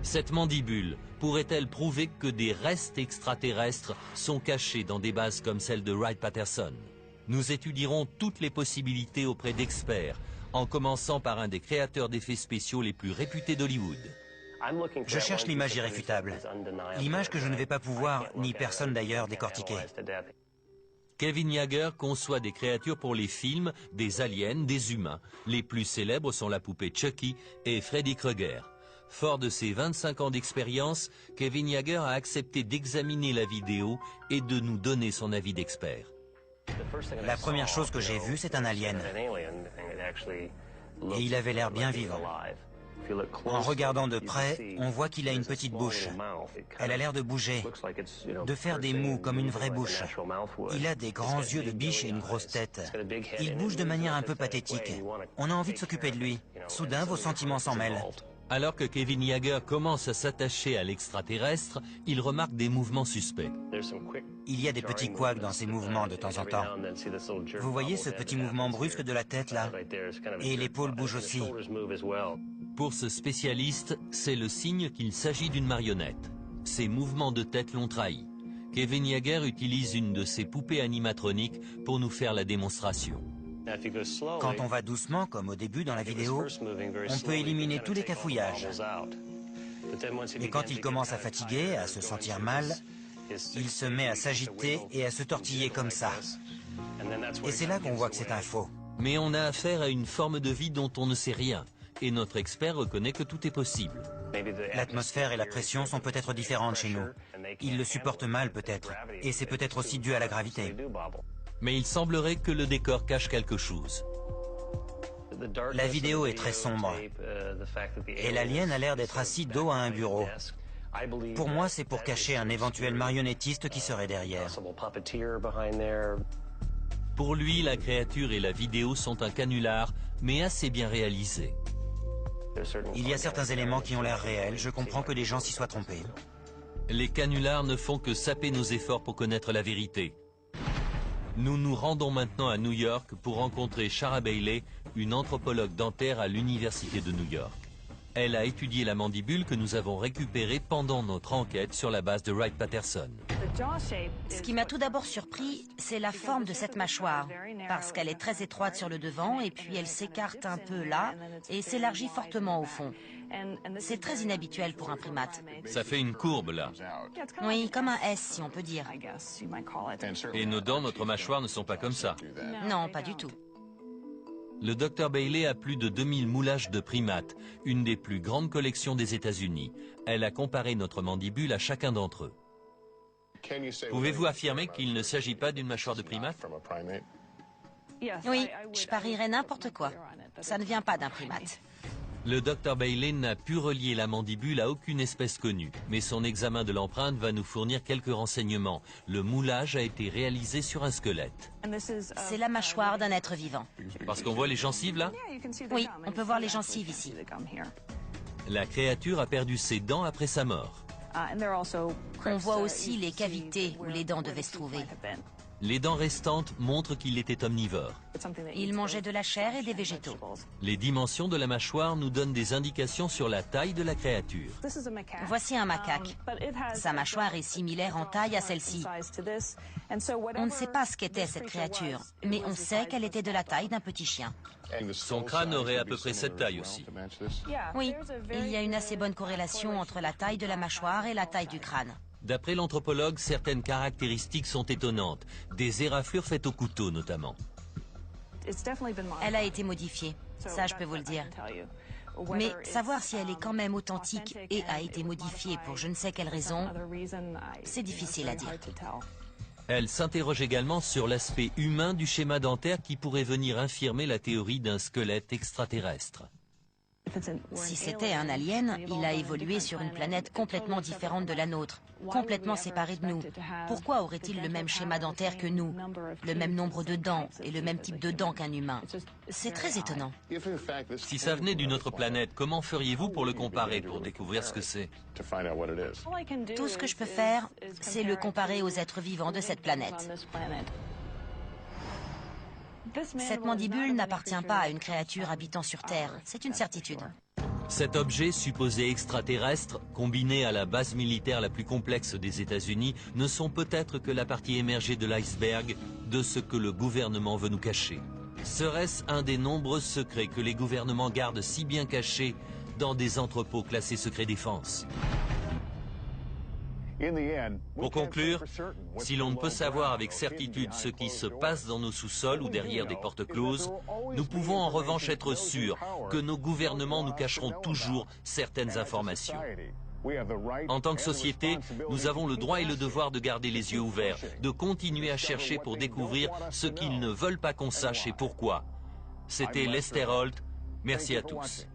Cette mandibule pourrait-elle prouver que des restes extraterrestres sont cachés dans des bases comme celle de Wright-Patterson ? Nous étudierons toutes les possibilités auprès d'experts, en commençant par un des créateurs d'effets spéciaux les plus réputés d'Hollywood. Je cherche l'image irréfutable. L'image que je ne vais pas pouvoir, ni personne d'ailleurs, décortiquer. Kevin Yagher conçoit des créatures pour les films, des aliens, des humains. Les plus célèbres sont la poupée Chucky et Freddy Krueger. Fort de ses 25 ans d'expérience, Kevin Yagher a accepté d'examiner la vidéo et de nous donner son avis d'expert. La première chose que j'ai vue, c'est un alien. Et il avait l'air bien vivant. En regardant de près, on voit qu'il a une petite bouche. Elle a l'air de bouger, de faire des mous comme une vraie bouche. Il a des grands yeux de biche et une grosse tête. Il bouge de manière un peu pathétique. On a envie de s'occuper de lui. Soudain, vos sentiments s'en mêlent. Alors que Kevin Yagher commence à s'attacher à l'extraterrestre, il remarque des mouvements suspects. Il y a des petits couacs dans ces mouvements de temps en temps. Vous voyez ce petit mouvement brusque de la tête là? Et l'épaule bouge aussi. Pour ce spécialiste, c'est le signe qu'il s'agit d'une marionnette. Ses mouvements de tête l'ont trahi. Kevin Yagher utilise une de ses poupées animatroniques pour nous faire la démonstration. Quand on va doucement, comme au début dans la vidéo, on peut éliminer tous les cafouillages. Et quand il commence à fatiguer, à se sentir mal, il se met à s'agiter et à se tortiller comme ça. Et c'est là qu'on voit que c'est un faux. Mais on a affaire à une forme de vie dont on ne sait rien. Et notre expert reconnaît que tout est possible. L'atmosphère et la pression sont peut-être différentes chez nous. Ils le supportent mal peut-être. Et c'est peut-être aussi dû à la gravité. Mais il semblerait que le décor cache quelque chose. La vidéo est très sombre. Et l'alien a l'air d'être assis dos à un bureau. Pour moi, c'est pour cacher un éventuel marionnettiste qui serait derrière. Pour lui, la créature et la vidéo sont un canular, mais assez bien réalisé. Il y a certains éléments qui ont l'air réels. Je comprends que des gens s'y soient trompés. Les canulars ne font que saper nos efforts pour connaître la vérité. Nous nous rendons maintenant à New York pour rencontrer Shara Bailey, une anthropologue dentaire à l'Université de New York. Elle a étudié la mandibule que nous avons récupérée pendant notre enquête sur la base de Wright-Patterson. Ce qui m'a tout d'abord surpris, c'est la forme de cette mâchoire, parce qu'elle est très étroite sur le devant et puis elle s'écarte un peu là et s'élargit fortement au fond. C'est très inhabituel pour un primate. Ça fait une courbe là. Oui, comme un S si on peut dire. Et nos dents, notre mâchoire ne sont pas comme ça. Non, pas du tout. Le Dr Bailey a plus de 2000 moulages de primates, une des plus grandes collections des États-Unis. Elle a comparé notre mandibule à chacun d'entre eux. Pouvez-vous affirmer qu'il ne s'agit pas d'une mâchoire de primate? Oui, je parierais n'importe quoi. Ça ne vient pas d'un primate. Le Dr Bailey n'a pu relier la mandibule à aucune espèce connue, mais son examen de l'empreinte va nous fournir quelques renseignements. Le moulage a été réalisé sur un squelette. C'est la mâchoire d'un être vivant. Parce qu'on voit les gencives là? Oui, on peut voir les gencives ici. La créature a perdu ses dents après sa mort. On voit aussi les cavités où les dents devaient se trouver. Les dents restantes montrent qu'il était omnivore. Il mangeait de la chair et des végétaux. Les dimensions de la mâchoire nous donnent des indications sur la taille de la créature. Voici un macaque. Sa mâchoire est similaire en taille à celle-ci. On ne sait pas ce qu'était cette créature, mais on sait qu'elle était de la taille d'un petit chien. Son crâne aurait à peu près cette taille aussi. Oui, il y a une assez bonne corrélation entre la taille de la mâchoire et la taille du crâne. D'après l'anthropologue, certaines caractéristiques sont étonnantes. Des éraflures faites au couteau notamment. Elle a été modifiée, ça je peux vous le dire. Mais savoir si elle est quand même authentique et a été modifiée pour je ne sais quelle raison, c'est difficile à dire. Elle s'interroge également sur l'aspect humain du schéma dentaire qui pourrait venir infirmer la théorie d'un squelette extraterrestre. Si c'était un alien, il a évolué sur une planète complètement différente de la nôtre, complètement séparée de nous. Pourquoi aurait-il le même schéma dentaire que nous, le même nombre de dents et le même type de dents qu'un humain? C'est très étonnant. Si ça venait d'une autre planète, comment feriez-vous pour le comparer, pour découvrir ce que c'est? Tout ce que je peux faire, c'est le comparer aux êtres vivants de cette planète. Cette mandibule n'appartient pas à une créature habitant sur Terre, c'est une certitude. Cet objet supposé extraterrestre, combiné à la base militaire la plus complexe des États-Unis, ne sont peut-être que la partie émergée de l'iceberg de ce que le gouvernement veut nous cacher. Serait-ce un des nombreux secrets que les gouvernements gardent si bien cachés dans des entrepôts classés secret défense? Pour conclure, si l'on ne peut savoir avec certitude ce qui se passe dans nos sous-sols ou derrière des portes closes, nous pouvons en revanche être sûrs que nos gouvernements nous cacheront toujours certaines informations. En tant que société, nous avons le droit et le devoir de garder les yeux ouverts, de continuer à chercher pour découvrir ce qu'ils ne veulent pas qu'on sache et pourquoi. C'était Lester Holt. Merci à tous.